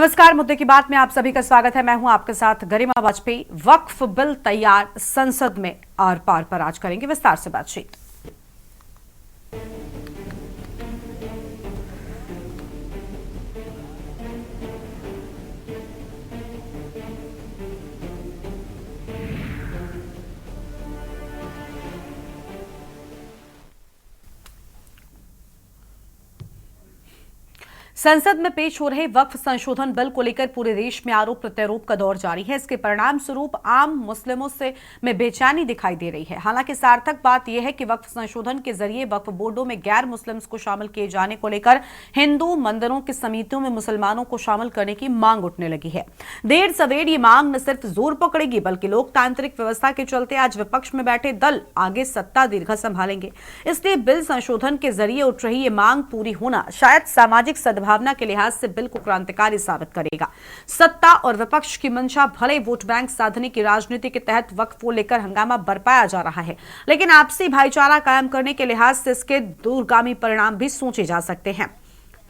नमस्कार, मुद्दे की बात में आप सभी का स्वागत है। मैं हूं आपके साथ गरिमा वाजपेयी। वक्फ बिल तैयार, संसद में आर पार पर आज करेंगे विस्तार से बातचीत। संसद में पेश हो रहे वक्फ संशोधन बिल को लेकर पूरे देश में आरोप प्रत्यारोप का दौर जारी है। इसके परिणाम स्वरूप आम मुस्लिमों में बेचैनी दिखाई दे रही है। हालांकि सार्थक बात यह है कि वक्फ संशोधन के जरिए वक्फ बोर्डों में गैर मुस्लिम्स को शामिल किए जाने को लेकर हिंदू मंदिरों की समितियों में मुसलमानों को शामिल करने की मांग उठने लगी है। देर सवेर ये मांग न सिर्फ जोर पकड़ेगी बल्कि लोकतांत्रिक व्यवस्था के चलते आज विपक्ष में बैठे दल आगे सत्ता दीर्घा संभालेंगे। इसलिए बिल संशोधन के जरिए उठ रही ये मांग पूरी होना शायद सामाजिक भावना के लिहाज से बिल को क्रांतिकारी साबित करेगा। सत्ता और विपक्ष की मंशा भले वोट बैंक साधने की राजनीति के तहत वक्फ को लेकर हंगामा बरपाया जा रहा है, लेकिन आपसी भाईचारा कायम करने के लिहाज से इसके दूरगामी परिणाम भी सोचे जा सकते हैं।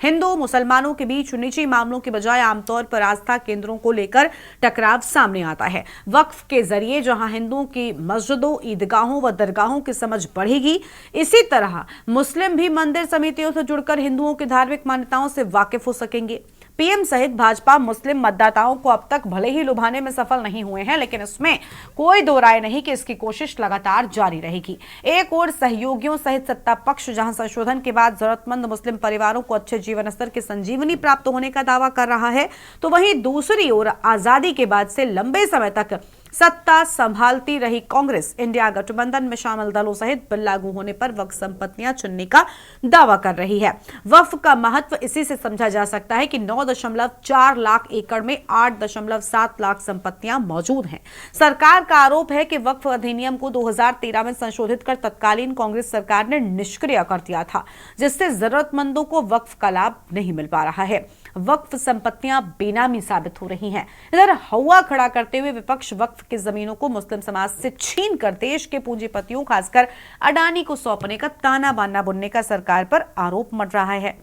हिंदू मुसलमानों के बीच निजी मामलों के बजाय आमतौर पर आस्था केंद्रों को लेकर टकराव सामने आता है। वक्फ के जरिए जहां हिंदुओं की मस्जिदों, ईदगाहों व दरगाहों की समझ बढ़ेगी, इसी तरह मुस्लिम भी मंदिर समितियों से जुड़कर हिंदुओं की धार्मिक मान्यताओं से वाकिफ हो सकेंगे। पीएम सहित भाजपा मुस्लिम मतदाताओं को अब तक भले ही लुभाने में सफल नहीं हुए हैं, लेकिन इसमें कोई दो राय नहीं कि इसकी कोशिश लगातार जारी रहेगी। एक और सहयोगियों सहित सत्ता पक्ष जहां संशोधन के बाद जरूरतमंद मुस्लिम परिवारों को अच्छे जीवन स्तर की संजीवनी प्राप्त होने का दावा कर रहा है, तो वहीं दूसरी ओर आजादी के बाद से लंबे समय तक सत्ता संभालती रही कांग्रेस इंडिया गठबंधन में शामिल दलों सहित बिल लागू होने पर वक्फ संपत्तियां चुनने का दावा कर रही है। वक्फ का महत्व इसी से समझा जा सकता है कि 9.4 लाख एकड़ में 8.7 लाख संपत्तियां मौजूद हैं। सरकार का आरोप है कि वक्फ अधिनियम को 2013 में संशोधित कर तत्कालीन कांग्रेस सरकार ने निष्क्रिय कर दिया था, जिससे जरूरतमंदों को वक्फ का लाभ नहीं मिल पा रहा है। वक्फ संपत्तियां बेनामी साबित हो रही हैं। इधर हवा खड़ा करते हुए विपक्ष वक्फ की जमीनों को मुस्लिम समाज से छीनकर देश के पूंजीपतियों खासकर अडानी को सौंपने का ताना बाना बुनने का सरकार पर आरोप मच रहा है।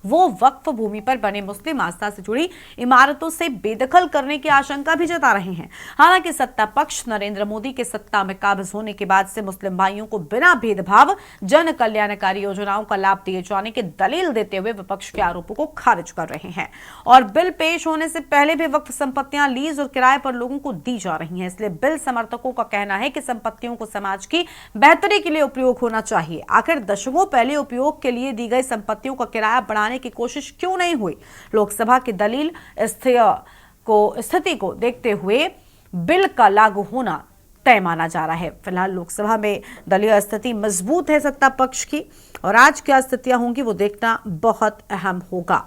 वो वक्फ भूमि पर बने मुस्लिम आस्था से जुड़ी इमारतों से बेदखल करने की आशंका भी जता रहे हैं। हालांकि सत्ता पक्ष नरेंद्र मोदी के सत्ता में काबिज होने के बाद से मुस्लिम भाइयों को बिना भेदभाव जन कल्याणकारी योजनाओं का लाभ दिए जाने की दलील देते हुए विपक्ष के आरोपों को खारिज कर रहे हैं। और बिल पेश होने से पहले भी वक्फ संपत्तियां लीज और किराए पर लोगों को दी जा रही हैं। इसलिए बिल समर्थकों का कहना है कि संपत्तियों को समाज की बेहतरी के लिए उपयोग होना चाहिए। आखिर दशकों पहले उपयोग के लिए दी गई संपत्तियों का किराया बढ़ाने की कोशिश क्यों नहीं हुई? लोकसभा की दलील स्थिति को देखते हुए बिल का लागू होना तय माना जा रहा है। फिलहाल लोकसभा में दलीय स्थिति मजबूत है सत्ता पक्ष की, और आज क्या स्थितियां होंगी वो देखना बहुत अहम होगा।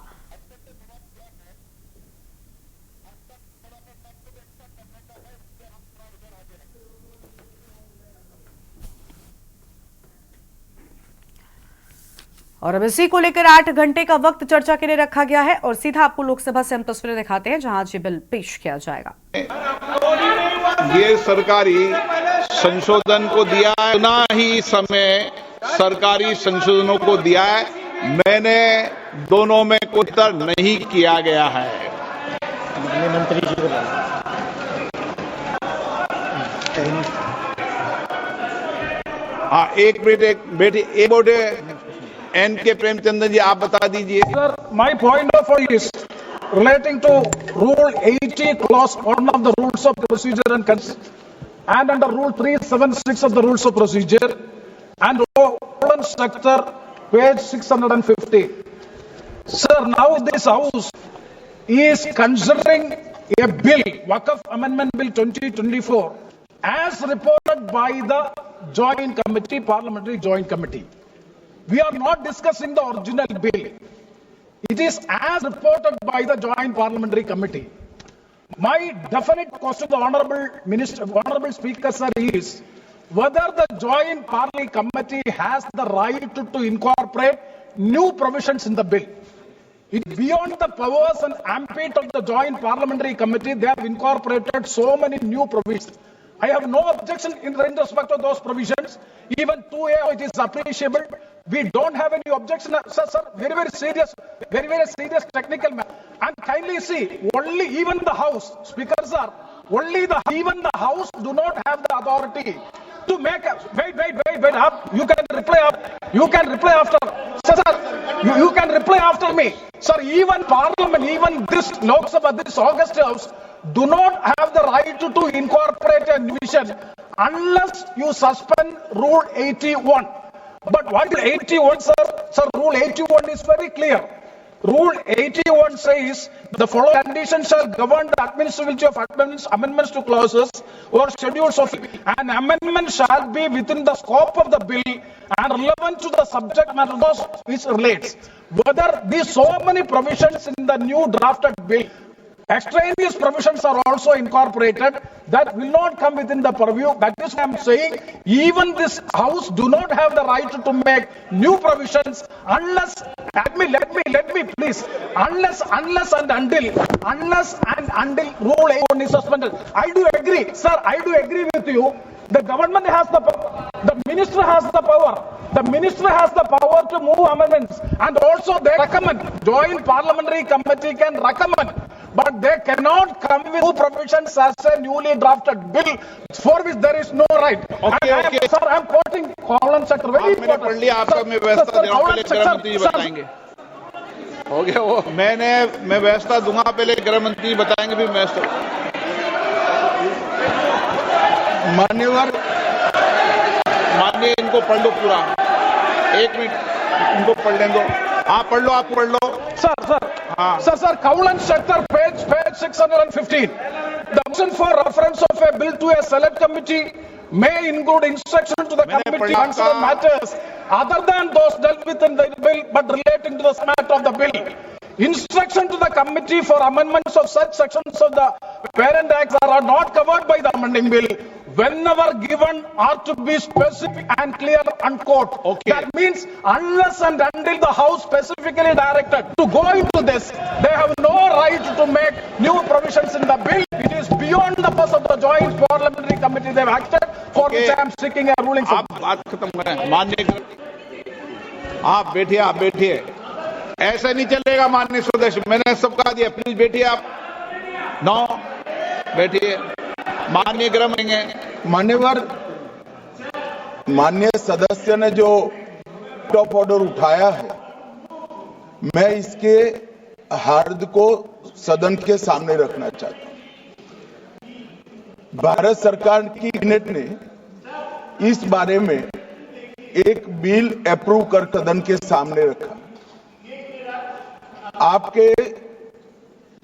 और अब इसी को लेकर 8 घंटे का वक्त चर्चा के लिए रखा गया है, और सीधा आपको लोकसभा से हम तस्वीरें दिखाते हैं जहां आज ये बिल पेश किया जाएगा। ये सरकारी संशोधन को दिया है, उतना ही समय सरकारी संशोधनों को दिया है। मैंने दोनों में कोई तर्क नहीं किया गया है। मंत्री जी हाँ, एक मिनट एन.के. प्रेमचंद्र जी, आप बता दीजिए। Sir, my point of view is relating to Rule 80, Clause 1 of the Rules of Procedure and under Rule 376 of the Rules of Procedure and Roland Structure, page 650. Sir, now this House is considering a bill, Waqf Amendment Bill 2024, as reported by the Joint Committee, Parliamentary Joint Committee. We are not discussing the original bill. It is as reported by the Joint Parliamentary Committee. My definite question to the Honorable Speaker, sir, is whether the Joint Parliamentary Committee has the right to incorporate new provisions in the bill. It's beyond the powers and ambit of the Joint Parliamentary Committee. They have incorporated so many new provisions. I have no objection in respect of those provisions. Even 2A, it is appreciable. we don't have any objection, sir. Very serious technical matter. And kindly see, only even the House, Speaker sir, even the House do not have the authority to make wait up. You can reply up. You can reply after. Sir, you can reply after me. Sir, even Parliament, even this Lok Sabha, this August House, do not have the right to incorporate a division unless you suspend Rule 81. But what is 81, sir? Sir, Rule 81 is very clear. Rule 81 says the following conditions shall govern the administrability of amendments to clauses or schedules of an amendment shall be within the scope of the bill and relevant to the subject matter which relates. Whether these so many provisions in the new drafted bill, extraneous provisions are also incorporated that will not come within the purview. That is why I am saying even this House do not have the right to make new provisions unless, let me please, unless and until Rule 81 is suspended. I do agree, sir, I do agree with you. The government has the minister has the power. The minister has the power to move amendments and also they recommend. Joint Parliamentary Committee can recommend. But they cannot come with new provisions as a newly drafted bill for which there is no right. Okay. Sir, I am quoting Column Sector. Very मैंने पढ़ लिया आपका, मैं व्यवस्था दूंगा पहले गृह मंत्री बताएंगे. हो गया वो. मैं व्यवस्था दूंगा पहले गृह मंत्री बताएंगे फिर व्यवस्था. माननीय इनको पढ़ लो पूरा. 1 मिनट इनको पढ़ लें दो. हाँ पढ़ लो, आप पढ़ लो. Sir, Column Sector, page 615. The motion for reference of a bill to a select committee may include instruction to the committee on certain matters other than those dealt with in the bill but relating to the matter of the bill. Instruction to the committee for amendments of such sections of the parent acts are not covered by the amending bill whenever given are to be specific and clear, unquote. Okay. That means unless and until the House specifically directed to go into this, they have no right to make new provisions in the bill. It is beyond the purpose of the Joint Parliamentary Committee they have acted, for which I am seeking a ruling. आप बात खत्म करें. माननीय आप बैठिए. ऐसा नहीं चलेगा माननीय सदस्य. मैंने सबका दिया. प्लीज बैठिए आप. बैठिए. माननीय गृह मान्यवर, माननीय सदस्य ने जो टॉप ऑर्डर उठाया है, मैं इसके हार्द को सदन के सामने रखना चाहता हूं. भारत सरकार की कैबिनेट ने इस बारे में एक बिल अप्रूव कर सदन के सामने रखा. आपके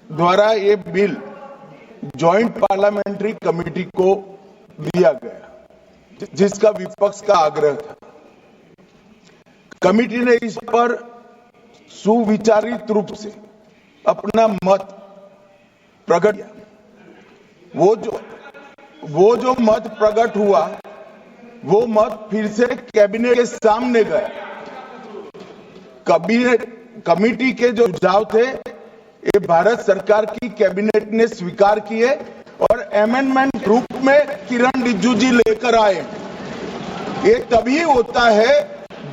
द्वारा ये बिल जॉइंट पार्लियामेंट्री कमेटी को दिया गया, जिसका विपक्ष का आग्रह था. कमेटी ने इस पर सुविचारित रूप से अपना मत प्रकट किया. वो जो मत प्रकट हुआ, वो मत फिर से कैबिनेट के सामने गया. कमेटी के जो सुझाव थे, ये भारत सरकार की कैबिनेट ने स्वीकार किए और अमेंडमेंट रूप में किरण रिजिजू जी लेकर आए. ये तभी होता है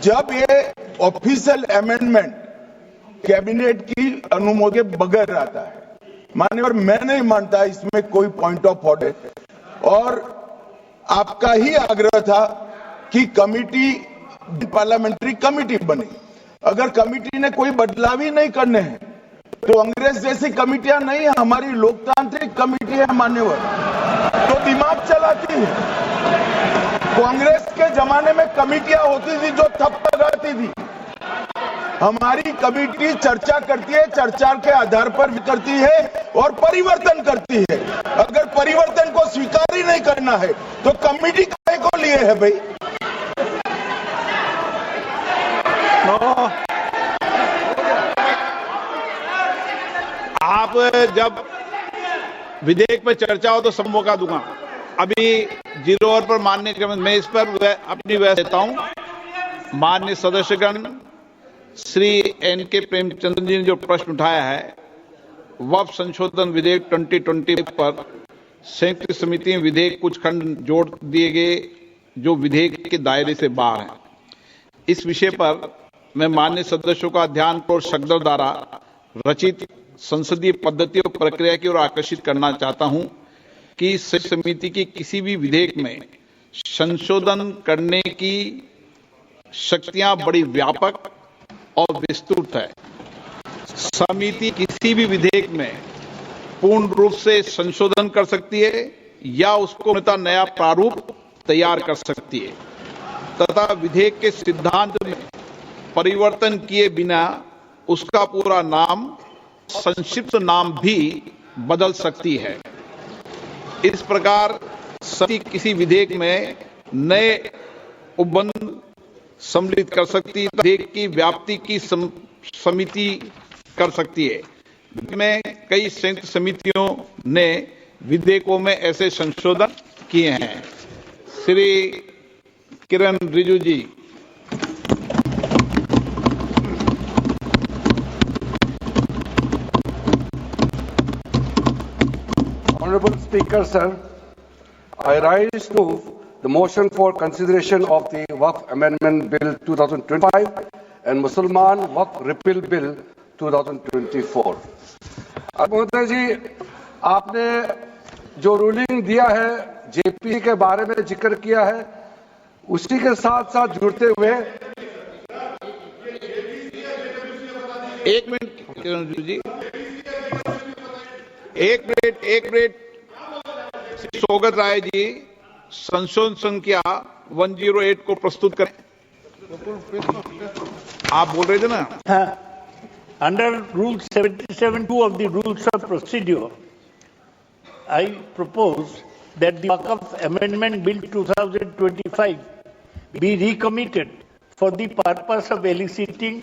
जब ये ऑफिशियल अमेंडमेंट कैबिनेट की अनुमोदन के बगैर आता है. माननीय, मैं नहीं मानता इसमें कोई पॉइंट ऑफ ऑर्डर, और आपका ही आग्रह था कि कमेटी पार्लियामेंट्री कमेटी बने. अगर कमेटी ने कोई बदलाव ही नहीं करने हैं तो अंग्रेज जैसी कमेटियां नहीं है, हमारी लोकतांत्रिक कमेटी है मान्यवर, तो दिमाग चलाती है. कांग्रेस के जमाने में कमेटियां होती थी जो थप लगाती थी. हमारी कमेटी चर्चा करती है, चर्चा के आधार पर करती है और परिवर्तन करती है. अगर परिवर्तन को स्वीकार ही नहीं करना है तो कमेटी काहे को लिए है भाई? आप जब विधेयक पर चर्चा हो तो सब मौका दूंगा. अभी 0 ओवर पर माननीय, मैं इस पर अपनी व्यवस्था देता हूं. माननीय सदस्यगण, श्री एन.के. प्रेमचंद्र जी ने जो प्रश्न उठाया है, वक्फ संशोधन विधेयक 2020 पर संयुक्त समिति में विधेयक कुछ खंड जोड़ दिए गए जो विधेयक के दायरे से बाहर हैं. इस विषय पर मैं मान्य सदस्यों का ध्यान और सदन द्वारा रचित संसदीय पद्धति और प्रक्रिया की ओर आकर्षित करना चाहता हूं कि समिति की किसी भी विधेयक में संशोधन करने की शक्तियां बड़ी व्यापक और विस्तृत है। समिति किसी भी विधेयक में पूर्ण रूप से संशोधन कर सकती है या उसको नया प्रारूप तैयार कर सकती है तथा विधेयक के सिद्धांत में परिवर्तन किए बिना उसका पूरा नाम, संक्षिप्त नाम भी बदल सकती है। इस प्रकार समिति किसी विधेयक में नए उपबंध सम्मिलित कर सकती है, विधेयक की व्याप्ति की समिति कर सकती है। में कई संयुक्त समितियों ने विधेयकों में ऐसे संशोधन किए हैं। श्री किरण रिजिजू जी। Honorable Speaker, sir, I rise to the motion for consideration of the Waqf Amendment Bill 2025 and Mussalman Waqf Repeal Bill 2024. महोदय जी, आपने जो रूलिंग दिया है, जेपी के बारे में जिक्र किया है, उसी के साथ साथ जुड़ते हुए एक मिनट जी, एक मिनट स्वागत राय जी, संशोधन संख्या 108 को प्रस्तुत करें। आप बोल रहे थे ना? हाँ। Under Rule 77(2) of the Rules of Procedure, I propose that the Waqf Amendment Bill 2025 be recommitted for the purpose of eliciting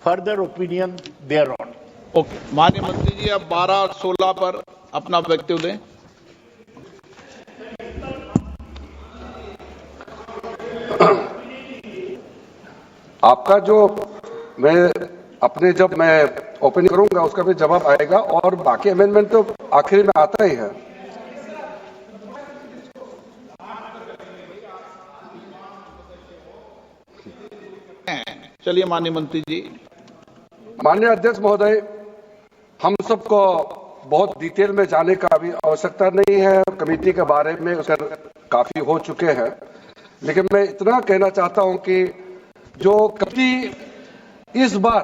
further opinion thereon. Okay, माननीय मंत्री जी अब 12 और 16 पर अपना वक्तव्य दें। आपका जो जब मैं ओपन करूंगा उसका भी जवाब आएगा और बाकी अमेंडमेंट तो आखिरी में आता ही है। चलिए माननीय मंत्री जी। माननीय अध्यक्ष महोदय, हम सबको बहुत डिटेल में जाने का अभी आवश्यकता नहीं है, कमेटी के बारे में उसका काफी हो चुके हैं, लेकिन मैं इतना कहना चाहता हूं कि जो कमेटी इस बार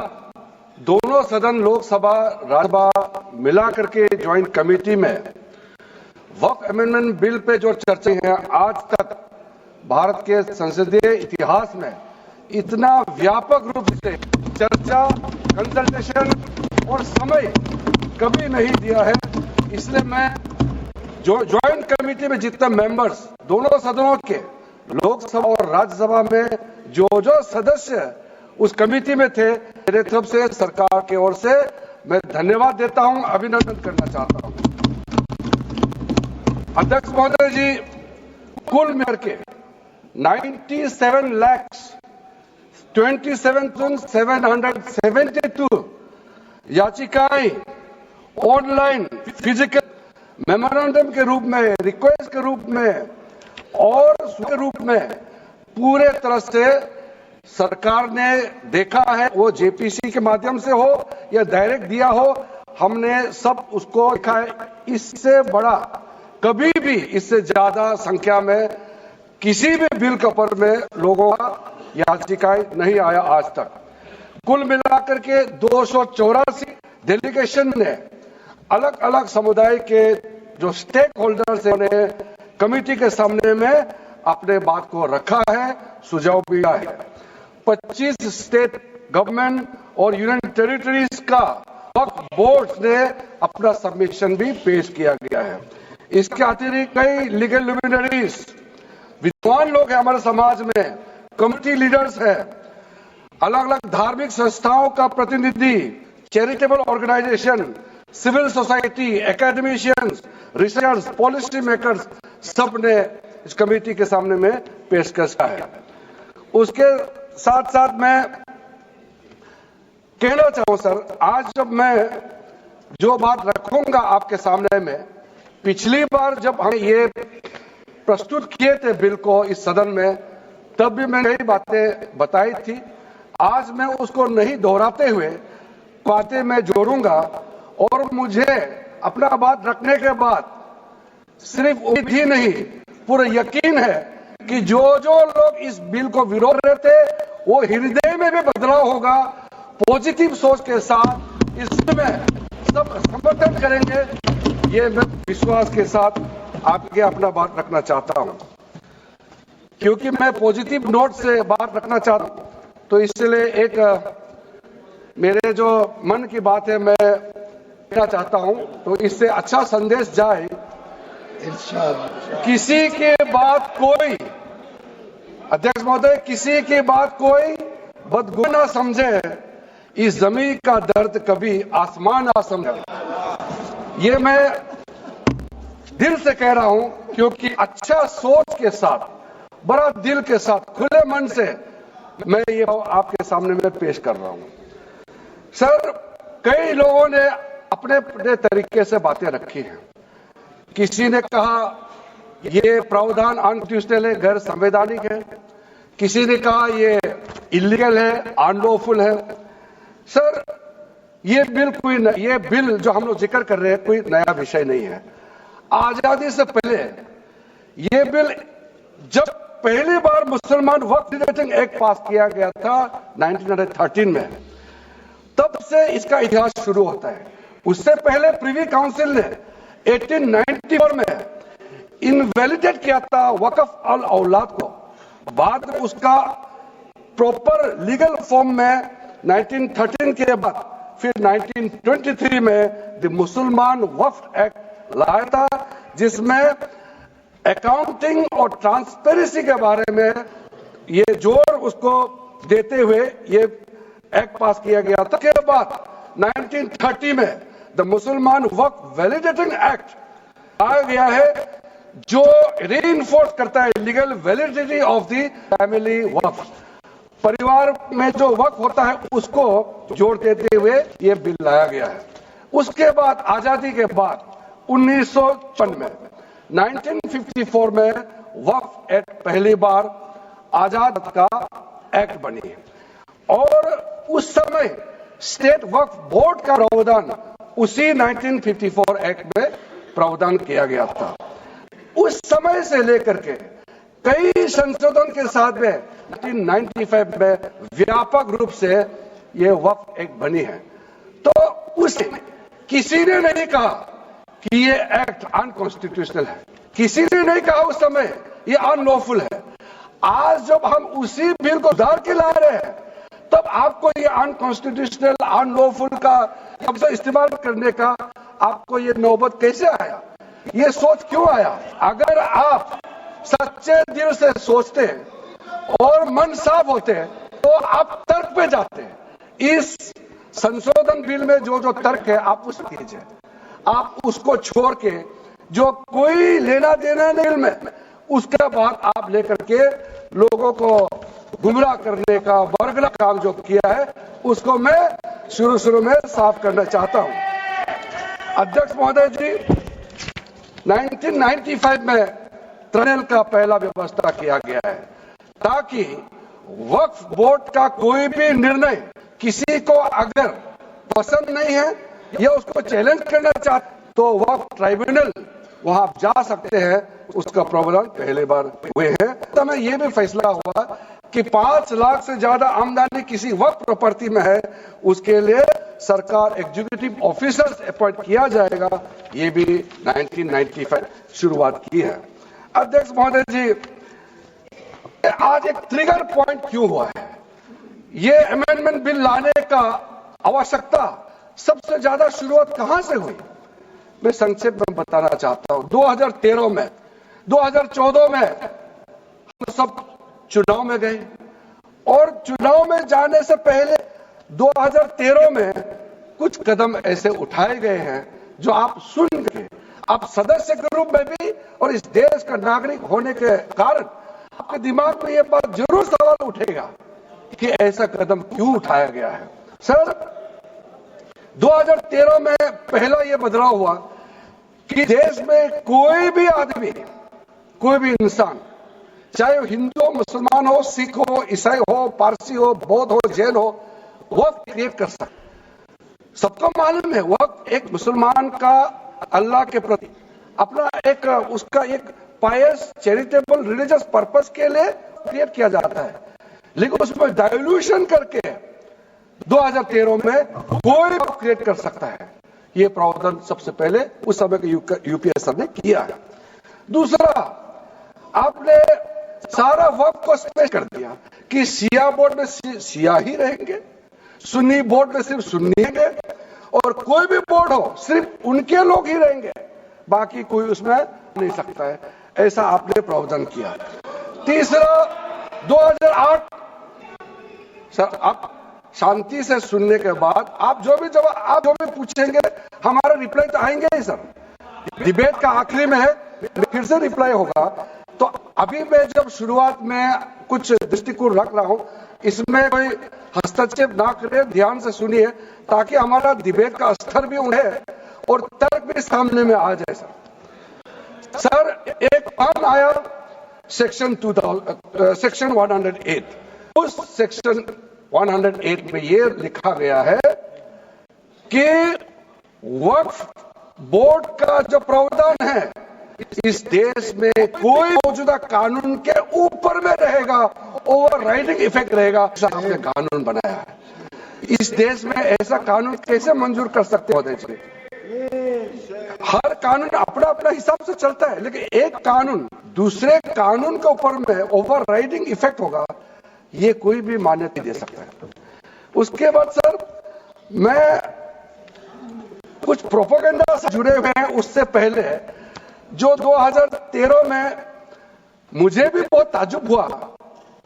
दोनों सदन लोकसभा राज्यसभा मिला करके ज्वाइंट कमेटी में वक्फ अमेंडमेंट बिल पे जो चर्चा है, आज तक भारत के संसदीय इतिहास में इतना व्यापक रूप से चर्चा, कंसल्टेशन और समय कभी नहीं दिया है। इसलिए मैं जो ज्वाइंट कमेटी में जितने मेंबर्स दोनों सदनों के लोकसभा और राज्यसभा में जो सदस्य उस कमेटी में थे, मेरे तरफ से सरकार की ओर से मैं धन्यवाद देता हूं, अभिनंदन करना चाहता हूं। अध्यक्ष महोदय जी, कुल मिलाकर के 97,27,772 याचिकाएं ऑनलाइन, फिजिकल, मेमोरेंडम के रूप में, रिक्वेस्ट के रूप में और के रूप में पूरे तरह से सरकार ने देखा है, वो जेपीसी के माध्यम से हो या डायरेक्ट दिया हो, हमने सब उसको देखा है। इससे बड़ा कभी भी, इससे ज्यादा संख्या में किसी भी बिल के ऊपर में लोगों का याचिकाएं नहीं आया आज तक। कुल मिलाकर के 284 डेलीगेशन ने अलग अलग समुदाय के जो स्टेक होल्डर्स हैं कमेटी के सामने में अपने बात को रखा है, सुझाव भी दिया है। 25 स्टेट गवर्नमेंट और यूनियन टेरिटरीज का वक्फ बोर्ड ने अपना सबमिशन भी पेश किया गया है। इसके अतिरिक्त कई लीगल लुमिनरीज, विद्वान लोग हैं हमारे समाज में, कम्युनिटी लीडर्स हैं, अलग अलग धार्मिक संस्थाओं का प्रतिनिधि, charitable organization, civil society, academicians, researchers, policy makers, सब ने इस कमेटी के सामने में पेशकश किया है। उसके साथ साथ मैं कहना चाहूं सर, आज जब मैं जो बात रखूंगा आपके सामने में, पिछली बार जब हम ये प्रस्तुत किए थे बिल को इस सदन में, तब भी मैंने कई बातें बताई थी। आज मैं उसको नहीं दोहराते हुए बातें मैं जोड़ूंगा और मुझे अपना बात रखने के बाद सिर्फ उम्मीद ही नहीं पूरा यकीन है कि जो जो लोग इस बिल को विरोध रहे थे वो हृदय में भी बदलाव होगा। पॉजिटिव सोच के साथ इसमें सब समर्थन करेंगे, ये मैं विश्वास के साथ आपके अपना बात रखना चाहता हूं। क्योंकि मैं पॉजिटिव नोट से बात रखना चाहता हूं तो इसलिए एक मेरे जो मन की बात है मैं कहना चाहता हूं तो इससे अच्छा संदेश जाए। किसी के बात कोई, अध्यक्ष महोदय, किसी की बात कोई बदगुमान ना समझे, इस जमीन का दर्द कभी आसमान ना समझे। ये मैं दिल से कह रहा हूं क्योंकि अच्छा सोच के साथ, बड़ा दिल के साथ, खुले मन से मैं ये आपके सामने में पेश कर रहा हूं। सर, कई लोगों ने अपने अपने तरीके से बातें रखी हैं। किसी ने कहा ये प्रावधान अनकॉन्स्टिट्यूशनल है, गैर संवैधानिक है। किसी ने कहा ये इलीगल है, अनलॉफुल है। सर, ये बिल जो हम लोग जिक्र कर रहे हैं कोई नया विषय नहीं है। आजादी से पहले ये बिल जब पहली बार मुसलमान वक्फ रिलेटिंग एक्ट पास किया गया था 1913 में, तब से इसका इतिहास शुरू होता है। उससे पहले प्रीवी काउंसिल ने 1894 में इनवैलिडेट किया था वक्फ अल औलाद को। बाद में उसका प्रॉपर लीगल फॉर्म में 1913 के बाद फिर 1923 में द मुसलमान वक्फ एक्ट लाया था, जिसमें अकाउंटिंग और ट्रांसपेरेंसी के बारे में ये जोर उसको देते हुए ये एक्ट पास किया गया था। के बाद 1930 में द मुसलमान वक्फ वैलिडेटिंग एक्ट आया गया है, जो रीइंफोर्स करता है legal validity of the family waqf. परिवार में जो वक्फ होता है उसको जोड़ देते हुए ये बिल लाया गया है। उसके बाद आजादी के बाद 1954 में 1954 में वक्फ एक्ट पहली बार आजाद का एक्ट बनी और उस समय स्टेट वक्फ बोर्ड का प्रावधान उसी 1954 एक्ट में प्रावधान किया गया था। उस समय से लेकर के कई संशोधन के साथ में 1995 में व्यापक रूप से ये वक्फ एक्ट बनी है। तो उसे किसी ने नहीं कहा कि ये एक्ट अनकॉन्स्टिट्यूशनल है, किसी ने नहीं कहा उस समय ये अनलॉफुल है। आज जब हम उसी बिल को सुधार के ला रहे हैं तब आपको ये अनकॉन्स्टिट्यूशनल अनलॉफुल का शब्द इस्तेमाल करने का आपको ये नौबत कैसे आया, ये सोच क्यों आया? अगर आप सच्चे दिल से सोचते और मन साफ होते तो आप तर्क पे जाते। इस संशोधन बिल में जो जो तर्क है आप उस कीजिए, आप उसको छोड़ के जो कोई लेना देना नहीं में उसके बाद आप लेकर के लोगों को गुमराह करने का वर्गला काम जो किया है उसको मैं शुरू में साफ करना चाहता हूं। अध्यक्ष महोदय जी, 1995 में ट्रिब्यूनल का पहला व्यवस्था किया गया है ताकि वक्फ बोर्ड का कोई भी निर्णय किसी को अगर पसंद नहीं है या उसको चैलेंज करना चाहते तो वक्फ ट्राइब्यूनल वहां जा सकते हैं। उसका प्रावधान पहले बार हुए हैं। तो में यह भी फैसला हुआ कि 5 लाख से ज्यादा आमदनी किसी वक्फ प्रॉपर्टी में है उसके लिए सरकार एग्जीक्यूटिव ऑफिसर्स अपॉइंट किया जाएगा। ये भी 1995 शुरुआत की है। अध्यक्ष महोदय जी, आज एक ट्रिगर पॉइंट क्यों हुआ है? ये अमेंडमेंट बिल लाने का आवश्यकता सबसे ज्यादा शुरुआत कहां से हुई? मैं संक्षेप में बताना चाहता हूं। 2013 में 2014 में हम सब चुनाव में गए और चुनाव में जाने से पहले 2013 में कुछ कदम ऐसे उठाए गए हैं जो आप सुन के आप सदस्य के रूप में भी और इस देश का नागरिक होने के कारण आपके दिमाग में यह बात जरूर सवाल उठेगा कि ऐसा कदम क्यों उठाया गया है। सर, 2013 में पहला यह बदलाव हुआ कि देश में कोई भी आदमी, कोई भी इंसान चाहे वो हिंदू हो, मुसलमान हो, सिख हो, ईसाई हो, पारसी हो, बौद्ध हो, जैन हो, वक्फ क्रिएट कर सकते। सबको मालूम है वक्फ एक मुसलमान का अल्लाह के प्रति अपना एक उसका एक पायस चैरिटेबल रिलीजियस पर्पस के लिए क्रिएट किया जाता है, लेकिन उसमें डाइल्यूशन करके 2013 में कोई क्रिएट कर सकता है। ये प्रावधान सबसे पहले उस समय के यूपीए सर ने किया है। दूसरा, आपने सारा वक्फ को स्पेस कर दिया कि शिया बोर्ड में शिया ही रहेंगे, सुन्नी बोर्ड में सिर्फ सुन्नी रहेंगे, और कोई भी बोर्ड हो सिर्फ उनके लोग ही रहेंगे, बाकी कोई उसमें नहीं सकता है। ऐसा आपने प्रावधान किया। तीसरा, 2008 सर, आप शांति से सुनने के बाद आप जो भी पूछेंगे हमारा रिप्लाई तो आएंगे ही सर। डिबेट का आखिरी में है, फिर से रिप्लाई होगा। तो अभी मैं जब शुरुआत में कुछ दृष्टिकोण रख रहा हूं, इसमें कोई हस्तक्षेप ना करे, ध्यान से सुनिए, ताकि हमारा डिबेट का स्तर भी उठे और तर्क भी सामने में आ जाए। सर एक कानून आया सेक्शन 108, उस सेक्शन 108 में ये लिखा गया है कि वक्फ बोर्ड का जो प्रावधान है इस देश में कोई मौजूदा कानून के ऊपर में रहेगा, ओवरराइडिंग इफेक्ट रहेगा। ऐसा हमने कानून बनाया है। इस देश में ऐसा कानून कैसे मंजूर कर सकते हैं? हर कानून अपना अपना हिसाब से चलता है, लेकिन एक कानून दूसरे कानून के ऊपर में ओवरराइडिंग इफेक्ट होगा, ये कोई भी मान्यता दे सकता है। उसके बाद सर, मैं कुछ प्रोपेगेंडा से जुड़े हुए हैं। उससे पहले जो 2013 में मुझे भी बहुत ताज्जुब हुआ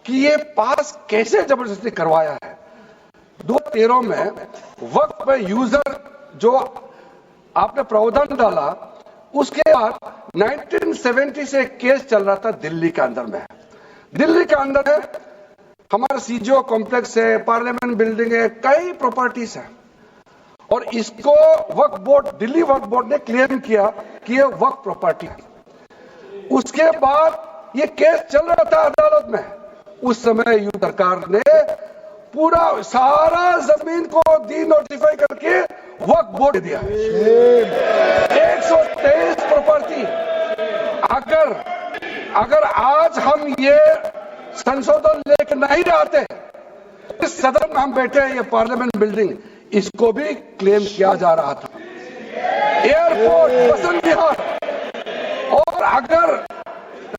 कि ये पास कैसे जबरदस्ती करवाया है। 2013 में वक्फ पे यूजर जो आपने प्रावधान डाला, उसके बाद 1970 से केस चल रहा था दिल्ली के अंदर में। दिल्ली के अंदर है हमारा सीजीओ कॉम्प्लेक्स है, पार्लियामेंट बिल्डिंग है, कई प्रॉपर्टीज है, और इसको वक्फ बोर्ड, दिल्ली वक्फ बोर्ड ने क्लेम किया कि ये वक्फ प्रॉपर्टी है। उसके बाद ये केस चल रहा था अदालत में। उस समय यूपी सरकार ने पूरा सारा जमीन को डी नोटिफाई करके वक्फ बोर्ड दिया। 123 प्रॉपर्टी। अगर आज हम ये संशोधन लेकर नहीं आते, इस सदन में हम बैठे हैं, ये पार्लियामेंट बिल्डिंग, इसको भी क्लेम किया जा रहा था। एयरपोर्ट, बसंत विहार, और अगर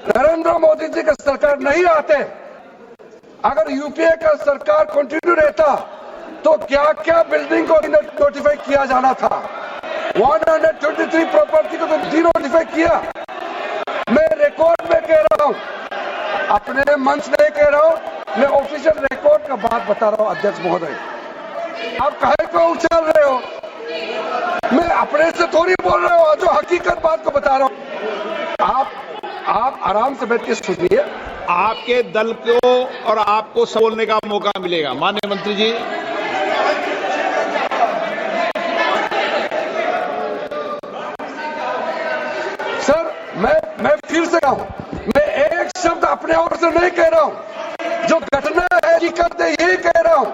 नरेंद्र मोदी जी का सरकार नहीं आते, अगर यूपीए का सरकार कंटिन्यू रहता, तो क्या क्या बिल्डिंग को नोटिफाई किया जाना था। 123 प्रॉपर्टी को तो डी नोटिफाई किया। मैं रिकॉर्ड में कह रहा हूं, अपने मन से नहीं कह रहा हूं, मैं ऑफिशियल रिकॉर्ड का बात बता रहा हूं। अध्यक्ष महोदय, आप काहे को उछल रहे हो? मैं अपने से थोड़ी बोल रहा हूं, जो हकीकत बात को बता रहा हूं। आप आराम से बैठ के सुनिए। आपके दल को और आपको बोलने का मौका मिलेगा। माननीय मंत्री जी, सर मैं फिर से कहूं, मैं एक शब्द अपने ओर से नहीं कह रहा हूं, जो घटना है हकीकत है यही कह रहा हूं।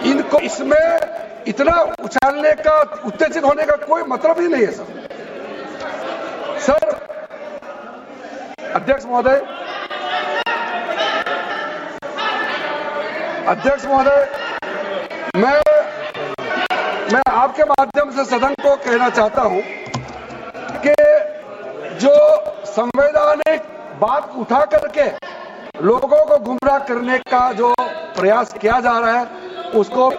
इनको इसमें इतना उछालने का, उत्तेजित होने का कोई मतलब ही नहीं है सर। अध्यक्ष महोदय, मैं आपके माध्यम से सदन को कहना चाहता हूं कि जो संवैधानिक बात उठा करके लोगों को गुमराह करने का जो प्रयास किया जा रहा है, उसको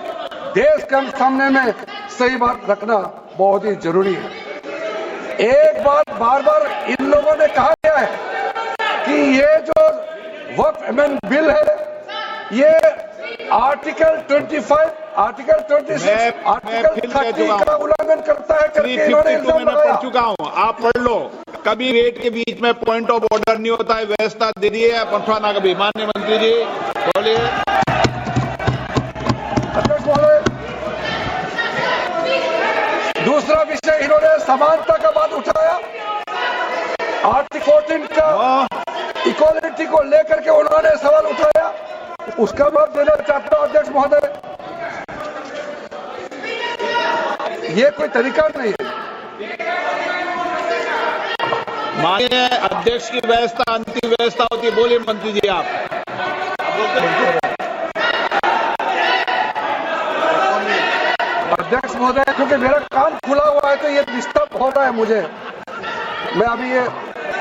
देश के सामने में सही बात रखना बहुत ही जरूरी है। एक बात बार बार इन लोगों ने कहा गया है कि ये जो वक्फ अमेंडमेंट बिल है, ये आर्टिकल 25, आर्टिकल 26, आर्टिकल 30 का उल्लंघन करता है करके इन्होंने इल्जाम लगाया। पढ़ चुका हूं, आप पढ़ लो। कभी वेट के बीच में पॉइंट ऑफ ऑर्डर नहीं होता है, व्यवस्था दे दी है, पठवा ना कभी। माननीय मंत्री जी बोलिए। अध्यक्ष महोदय, दूसरा विषय इन्होंने समानता का बात उठाया। आर्टिकल 14 का इक्वालिटी को लेकर के उन्होंने सवाल उठाया, उसका जवाब देना चाहता हूं अध्यक्ष महोदय। ये कोई तरीका नहीं है। माननीय अध्यक्ष की व्यवस्था अंतिम व्यवस्था होती है। बोलिए मंत्री जी आप। अध्यक्ष महोदय, क्योंकि मेरा कान खुला हुआ है तो ये डिस्टर्ब होता है मुझे, मैं अभी ये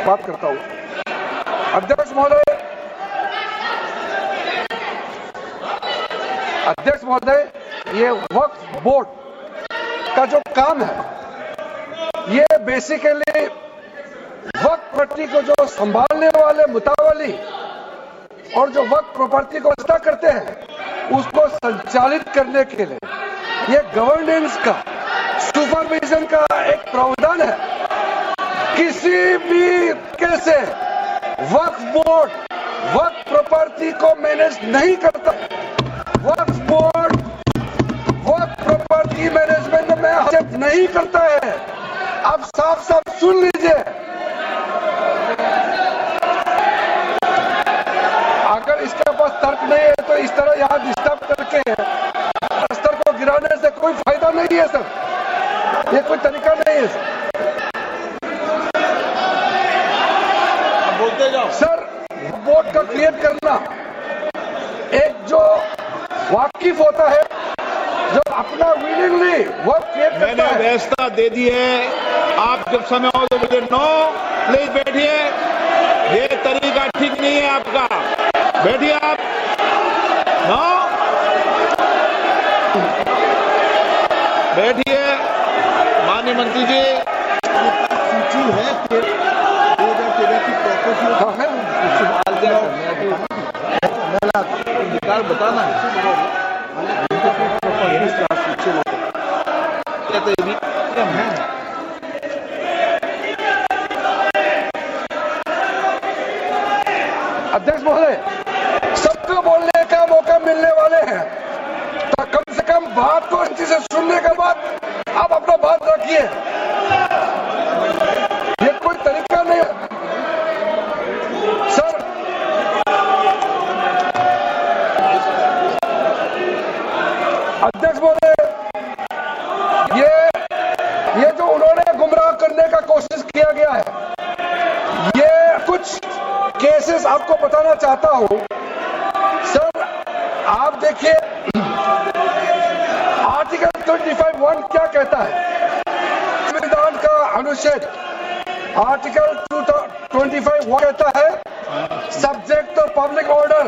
बात करता हूं। अध्यक्ष महोदय, ये वक्फ बोर्ड का जो काम है, ये बेसिकली वक्फ प्रॉपर्टी को जो संभालने वाले मुतावली और जो वक्फ प्रॉपर्टी को व्यवस्था करते हैं उसको संचालित करने के लिए ये गवर्नेंस का, सुपरविजन का एक प्रावधान है। किसी भी कैसे वक्फ बोर्ड वक्फ प्रॉपर्टी को मैनेज नहीं करता। वक्फ बोर्ड वक्फ प्रॉपर्टी मैनेजमेंट में हस्तक्षेप नहीं करता है। अब साफ साफ सुन लीजिए, अगर इसके पास तर्क नहीं है तो इस तरह यहां डिस्टर्ब करके स्तर को गिराने से कोई फायदा नहीं है सर, ये कोई तरीका नहीं है सर। बोलते जाओ सर, बोर्ड का क्रिएट करना एक जो वाकिफ होता है, जो अपना विलिंगली वर्क क्रिएट करता मैंने है। व्यवस्था दे दी है। आप जब समय हो तो मुझे नो प्लीज बैठिए। ये तरीका ठीक नहीं है आपका। बैठिए आप। नो बैठिए। माननीय मंत्री जी सूची है 2013 की प्रॉपर्टी हाँ है। निकाल बताना अध्यक्ष महोदय, सबको बोलने का मौका मिलने वाले हैं, तो कम से कम बात को अच्छे से सुनने के बाद आप अपना बात रखिए। ये कोई तरीका नहीं है सर। अध्यक्ष महोदय, ये जो उन्होंने गुमराह करने का कोशिश किया गया है, ये कुछ केसेस आपको बताना चाहता हूं सर। आप देखिए आर्टिकल 25(1) क्या कहता है, संविधान का अनुच्छेद आर्टिकल 25(1) कहता है, subject to public order,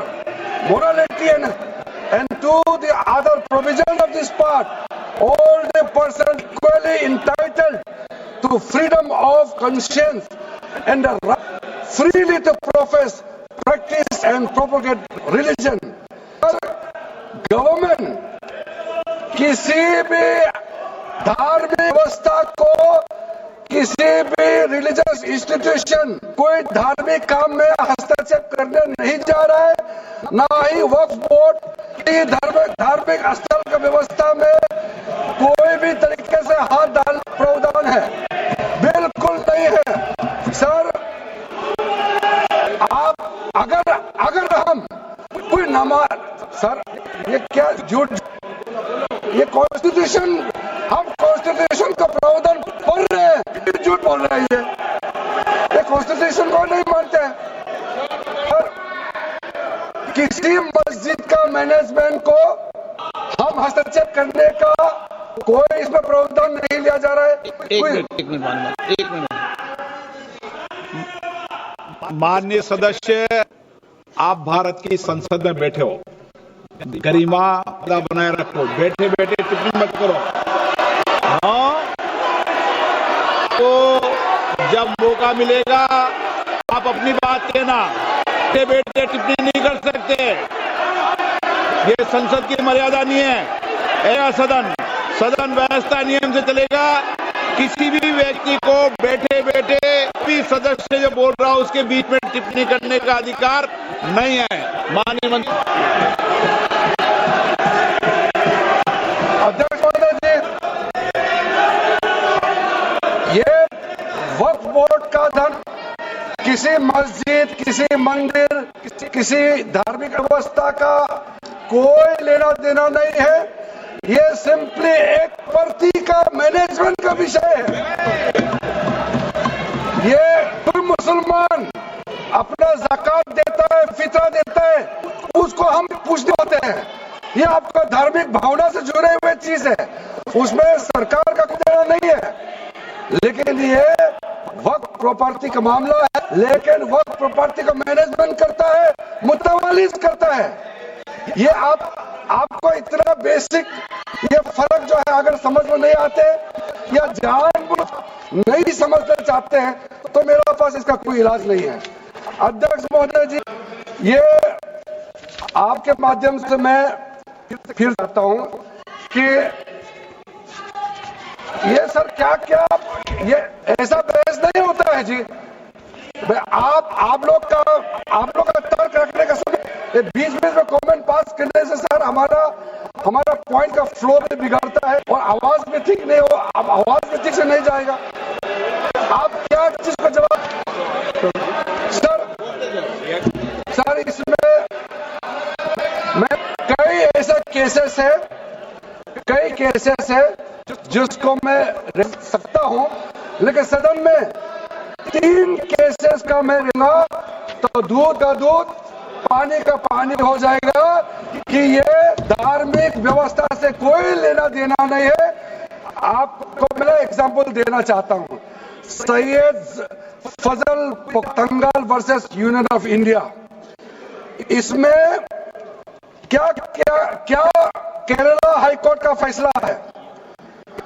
morality and to the other provisions of this part, all the persons equally entitled to freedom of conscience and the right freely to profess, practice and propagate religion. Government किसी भी धार्मिक व्यवस्था को, किसी भी religious institution, कोई धार्मिक काम में हस्तक्षेप करने नहीं जा रहा है, ना ही वक्फ बोर्ड की धार्मिक स्थल की व्यवस्था में कोई भी तरीके से हाथ डाल प्रावधान है, बिल्कुल नहीं है सर। आप अगर हम कोई नमाज, सर ये क्या झूठ, ये कॉन्स्टिट्यूशन, हम कॉन्स्टिट्यूशन का प्रावधान पढ़ रहे हैं, झूठ बोल रहे हैं। ये कॉन्स्टिट्यूशन को नहीं मानते हैं। और किसी मस्जिद का मैनेजमेंट को हम हस्तक्षेप करने का कोई इसमें प्रावधान नहीं लिया जा रहा है। एक मिनट माननीय सदस्य, आप भारत की संसद में बैठे हो, गरिमा बनाए रखो, बैठे बैठे टिप्पणी मत करो। हाँ, तो जब मौका मिलेगा आप अपनी बात कहना, बैठे बैठे टिप्पणी नहीं कर सकते। ये संसद की मर्यादा नहीं है। ऐसा सदन व्यवस्था नियम से चलेगा। किसी भी व्यक्ति को बैठे बैठे भी सदस्य जो बोल रहा हो उसके बीच में टिप्पणी करने का अधिकार नहीं है। माननीय मंत्री। अध्यक्ष महोदय जी, ये वक्फ बोर्ड का धन किसी मस्जिद, किसी मंदिर, किसी धार्मिक व्यवस्था का कोई लेना देना नहीं है। ये सिंपली एक पार्टी का मैनेजमेंट का विषय है। ये कोई मुसलमान अपना ज़कात देता है, फितरा देता है, उसको हम पूछते होते हैं। ये आपका धार्मिक भावना से जुड़े हुए चीज है, उसमें सरकार का कोई देना नहीं है। लेकिन ये वक्फ प्रॉपर्टी का मामला है, लेकिन वक्फ प्रॉपर्टी का मैनेजमेंट करता है, मुतवल्ली करता है। ये आपको इतना बेसिक ये फर्क जो है अगर समझ में नहीं आते या जानबूझ नहीं समझना चाहते हैं तो मेरे पास इसका कोई इलाज नहीं है। अध्यक्ष महोदय जी, ये आपके माध्यम से मैं फिर चाहता हूं कि ये सर क्या ये ऐसा बहस नहीं होता है जी। आप लोग का तर्क रखने का समय बीच में कमेंट पास करने से सर हमारा पॉइंट का फ्लो भी बिगड़ता है और आवाज भी ठीक नहीं हो, अब आवाज भी ठीक से नहीं जाएगा। आप क्या चीज का जवाब सर इसमें मैं कई ऐसे केसेस है जिसको मैं रख सकता हूं, लेकिन सदन में 3 केसेस का मैं रहूंगा तो दूध का दूध पानी का पानी हो जाएगा कि ये धार्मिक व्यवस्था से कोई लेना देना नहीं है। आपको मैं एग्जांपल देना चाहता हूं। सैयद फजल पोख्तंगल वर्सेस यूनियन ऑफ इंडिया, इसमें क्या केरला हाईकोर्ट का फैसला है।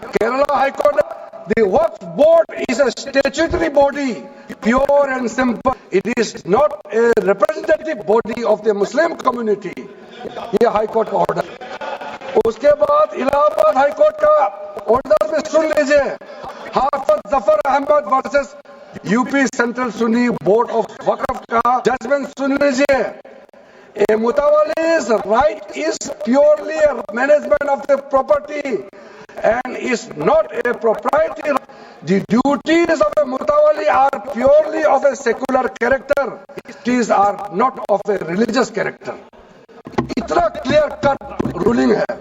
Kerala high court, the Waqf board is a statutory body, pure and simple. It is not a representative body of the Muslim community. ये हाईकोर्ट का ऑर्डर। उसके बाद इलाहाबाद हाईकोर्ट का ऑर्डर में सुन लीजिए, Hafiz Zafar Ahmad versus UP central Sunni board of waqf का जजमेंट सुन लीजिए। A mutawalli's right is purely a management of the property and is not a proprietary. The duties of a mutawalli are purely of a secular character. These are not of a religious character. इतना clear cut ruling है।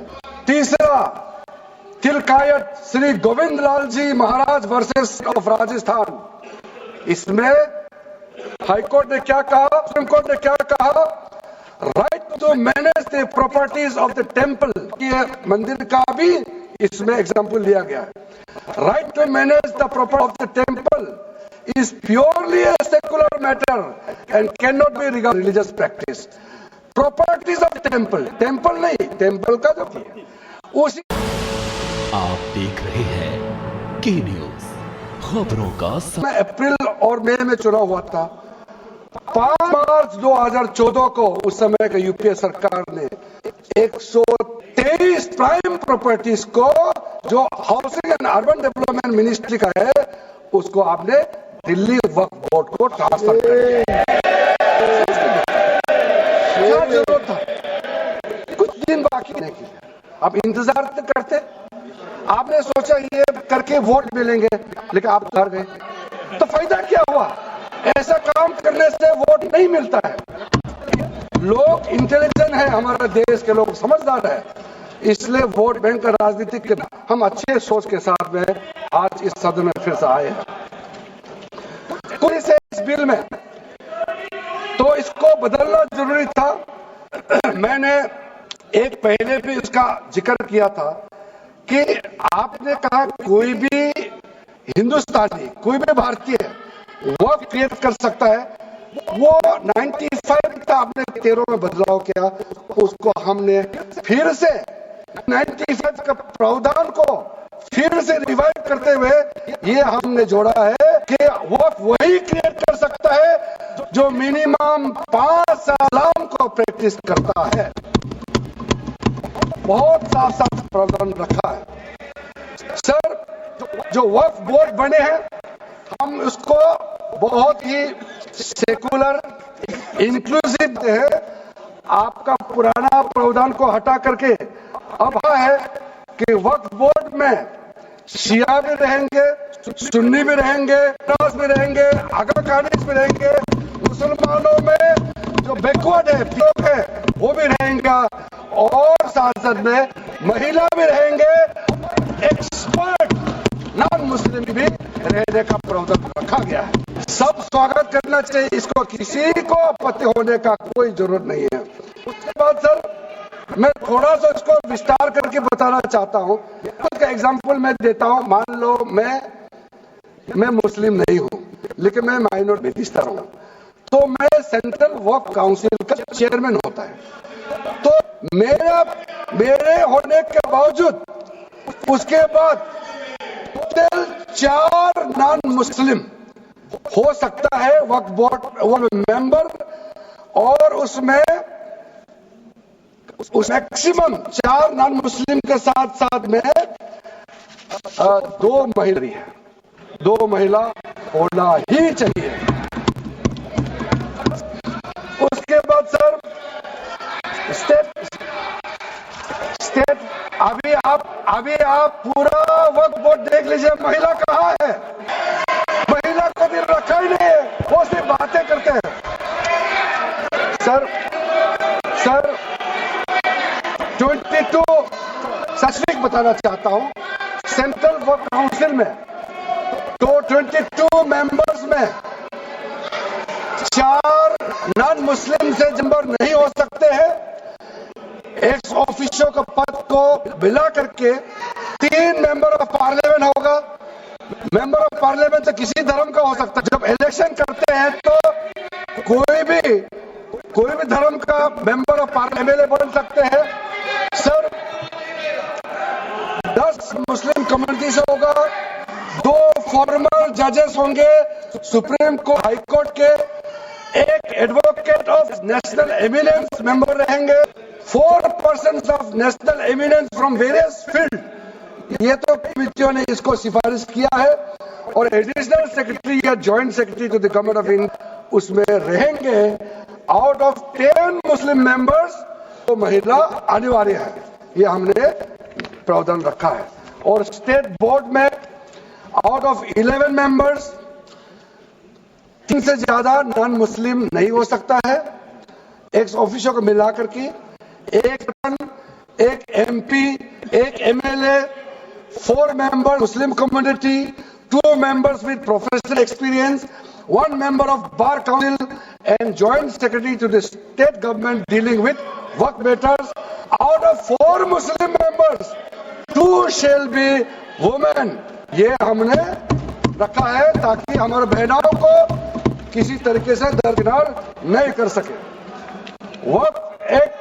तीसरा, तिलकायत श्री गोविंद लाल जी महाराज versus of Rajasthan, इसमें high court ने क्या कहा, supreme court ने क्या कहा, right to manage the properties of the temple, ये मंदिर का भी इसमें एग्जाम्पल दिया गया है। Right to manage the property of the temple is purely a secular matter and can not be regard religious practice. Properties of temple, temple नहीं, temple का जो उसी। आप देख रहे हैं की न्यूज, खबरों का अप्रैल और मई में चुनाव हुआ था। 5 मार्च 2014 को उस समय का यूपीए सरकार ने 123 प्राइम प्रॉपर्टीज को जो housing and urban development ministry का है उसको आपने दिल्ली वक्फ बोर्ड को ट्रांसफर कर दिया। क्या जरूरत था? कुछ दिन बाकी नहीं किया, आप इंतजार तो करते। आपने सोचा ये करके वोट मिलेंगे, लेकिन आप डर गए, तो फायदा क्या हुआ? ऐसा काम करने से वोट नहीं मिलता है। लोग इंटेलिजेंट है, हमारे देश के लोग समझदार है, इसलिए वोट बैंक का राजनीति के हम अच्छे सोच के साथ में आज इस सदन में फिर से आए हैं। कुछ से इस बिल में तो इसको बदलना जरूरी था। मैंने एक पहले भी इसका जिक्र किया था कि आपने कहा कोई भी हिंदुस्तानी, कोई भी भारतीय वक्फ क्रिएट कर सकता है। वो 95 का आपने 13 में बदलाव किया, उसको हमने फिर से 95 का प्रावधान को फिर से रिवाइव करते हुए ये हमने जोड़ा है कि वक्फ वही क्रिएट कर सकता है जो मिनिमम 5 साल को प्रैक्टिस करता है। बहुत साफ प्रावधान रखा है। सर, जो वक्फ बोर्ड बने हैं हम उसको बहुत ही सेकुलर इंक्लूसिव है। आपका पुराना प्रावधान को हटा करके अब है कि वक्फ बोर्ड में शिया भी रहेंगे, सुन्नी भी रहेंगे, नास भी रहेंगे, आगा कानिस भी रहेंगे, मुसलमानों में जो बैकवर्ड है, लोग है, वो भी रहेंगे और साथ साथ में महिला भी रहेंगे, एक्सपर्ट नॉन मुस्लिम भी रहने का प्रावधान रखा गया है। सब स्वागत करना चाहिए, इसको किसी को आपत्ति होने का कोई जरूरत नहीं है। उसके बाद सर मैं थोड़ा सा इसको विस्तार करके बताना चाहता हूँ। उसका एग्जाम्पल मैं देता हूँ। मान लो मैं मुस्लिम नहीं हूँ, लेकिन मैं माइनॉरिटी में दिखता हूँ, तो मैं सेंट्रल वक्फ काउंसिल का चेयरमैन होता है। तो मेरे होने के बावजूद उसके बाद 4 नॉन मुस्लिम हो सकता है वक्फ बोर्ड मेंबर, और उसमें मैक्सिमम 4 नॉन मुस्लिम के साथ साथ में 2 महिला है। 2 महिला होना ही चाहिए। उसके बाद सर स्टेट अभी आप पूरा वक्फ बोर्ड देख लीजिए, महिला कहाँ है? महिला को भी रखा ही नहीं है, वो सिर्फ बातें करते हैं। सर 22 सच बताना चाहता हूं, सेंट्रल वक्फ काउंसिल में तो 22 मेंबर्स में 4 नॉन मुस्लिम से मेंबर नहीं हो सकते हैं। एक्स ऑफिशियो का पद को मिला करके 3 मेंबर ऑफ पार्लियामेंट होगा। मेंबर ऑफ पार्लियामेंट से किसी धर्म का हो सकता है। जब इलेक्शन करते हैं तो कोई भी धर्म का मेंबर ऑफ पार्लियामेंट बन सकते हैं। सर 10 मुस्लिम कम्युनिटी से होगा, 2 फॉर्मर जजेस होंगे सुप्रीम कोर्ट, हाई कोर्ट के, 1 advocate of national eminence member रहेंगे, 4 persons of national eminence from various field. ये तो कमिटियों ने इसको सिफारिश किया है। और एडिशनल सेक्रेटरी या joint secretary to the government of India उसमें रहेंगे। आउट ऑफ 10 मुस्लिम मेंबर्स तो महिला अनिवार्य है, ये हमने प्रावधान रखा है। और स्टेट बोर्ड में आउट ऑफ 11 मेंबर्स 3 से ज्यादा नॉन मुस्लिम नहीं हो सकता है। एक्स ऑफिसर को मिलाकर के 1 MP, 1 MLA, 4 member Muslim community, 2 members with professional experience, 1 member of bar council and joint secretary to the state government dealing with work matters. Out of 4 Muslim members, 2 shall be women. ये हमने रखा है ताकि हमारे बहनों को किसी तरीके से दरकिनार नहीं कर सके। वक्त एक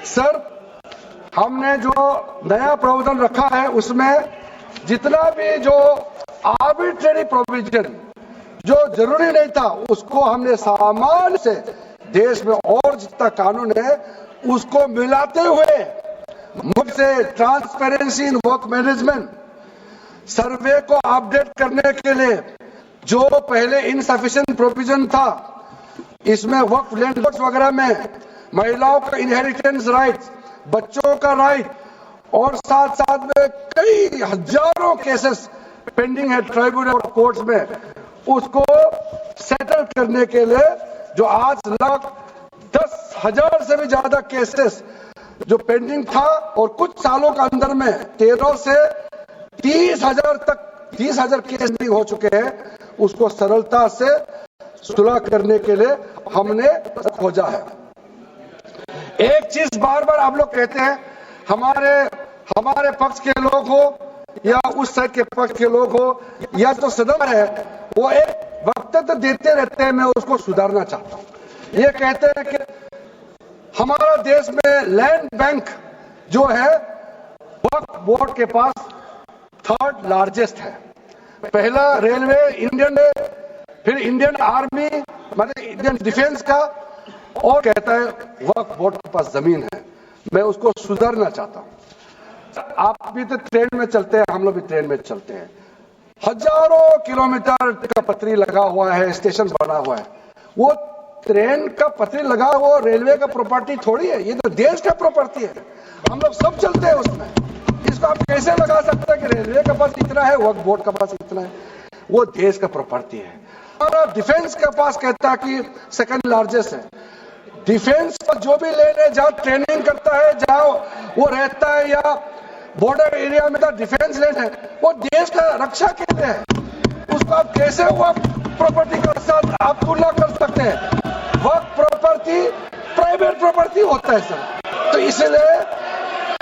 सर हमने जो नया प्रावधान रखा है उसमें जितना भी जो आर्बिट्रेरी प्रोविजन जो जरूरी नहीं था उसको हमने सामान्य से देश में और जितना कानून है उसको मिलाते हुए मुझसे ट्रांसपेरेंसी इन वर्क मैनेजमेंट सर्वे को अपडेट करने के लिए जो पहले इनसफिशिएंट प्रोविजन था इसमें वक्फ लैंड वगैरह में महिलाओं का इनहेरिटेंस राइट्स, बच्चों का राइट और साथ साथ में कई हजारों केसेस पेंडिंग है ट्राइब्यूनल और कोर्ट्स में, उसको सेटल करने के लिए जो आज लगभग 10,000 से भी ज्यादा केसेस जो पेंडिंग था और कुछ सालों के अंदर में 13 से 30,000 केस नहीं हो चुके हैं, उसको सरलता से सुलह करने के लिए हमने खोजा है। एक चीज बार बार आप लोग कहते हैं हमारे पक्ष के लोग हो या उस साइड के पक्ष के लोग हो या तो सदन है वो एक वक्तव्य देते रहते हैं, मैं उसको सुधारना चाहता हूं। ये कहते हैं कि हमारा देश में लैंड बैंक जो है वक्फ बोर्ड के पास 3rd लार्जेस्ट है। पहला रेलवे इंडियन है, फिर इंडियन आर्मी मतलब इंडियन डिफेंस का, और कहता है वक्फ बोर्ड के पास जमीन है। मैं उसको सुधारना चाहता हूं। आप भी तो ट्रेन में चलते हैं, हम लोग भी ट्रेन में चलते हैं, हजारों किलोमीटर का पटरी लगा हुआ है, स्टेशन बना हुआ है। वो ट्रेन का पटरी लगा हुआ रेलवे का प्रॉपर्टी थोड़ी है, ये तो देश का प्रॉपर्टी है, हम लोग सब चलते हैं उसमें। इसको आप कैसे लगा सकते हैं कि रेलवे के पास इतना है, वक्फ बोर्ड के पास इतना है? वो देश का प्रॉपर्टी है। हमारा डिफेंस के पास कहता है कि सेकंड लार्जेस्ट है। डिफेंस पर जो भी लेने जहां ट्रेनिंग करता है, जहां वो रहता है या बॉर्डर एरिया में डिफेंस लैंड है, वो देश का रक्षा के लिए है। उसको आप कैसे वक्फ प्रॉपर्टी के साथ आप तुलना कर सकते हैं? वक्फ प्रॉपर्टी प्राइवेट प्रॉपर्टी होता है सर। तो इसलिए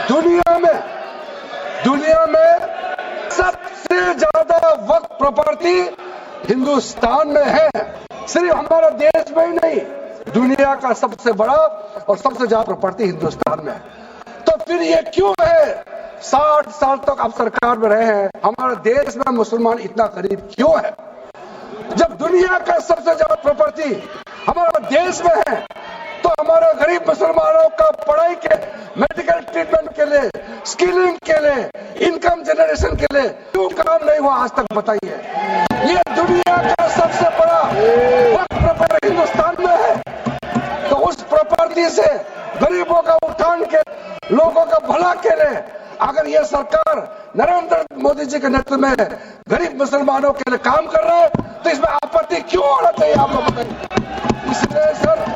दुनिया में सबसे ज्यादा वक्फ प्रॉपर्टी हिंदुस्तान में है। सिर्फ हमारा देश में ही नहीं, दुनिया का सबसे बड़ा और सबसे ज्यादा प्रॉपर्टी हिंदुस्तान में है। तो फिर ये क्यों है 60 साल तक आप सरकार में रहे हैं, हमारे देश में मुसलमान इतना गरीब क्यों है? जब दुनिया का सबसे ज्यादा प्रॉपर्टी हमारा देश में है, तो हमारे गरीब मुसलमानों का पढ़ाई के, मेडिकल ट्रीटमेंट के लिए, स्किलिंग के लिए, इनकम जनरेशन के लिए क्यों काम नहीं हुआ आज तक? बताइए। ये दुनिया का सबसे बड़ा वक्फ प्रॉपर्टी हिंदुस्तान में है, तो उस प्रॉपर्टी से गरीबों का उत्थान के, लोगों का भला के लिए अगर ये सरकार नरेंद्र मोदी जी के नेतृत्व में गरीब मुसलमानों के लिए काम कर रहा है, तो इसमें आपत्ति क्यों होना चाहिए? आप लोग बताइए। इसलिए सर,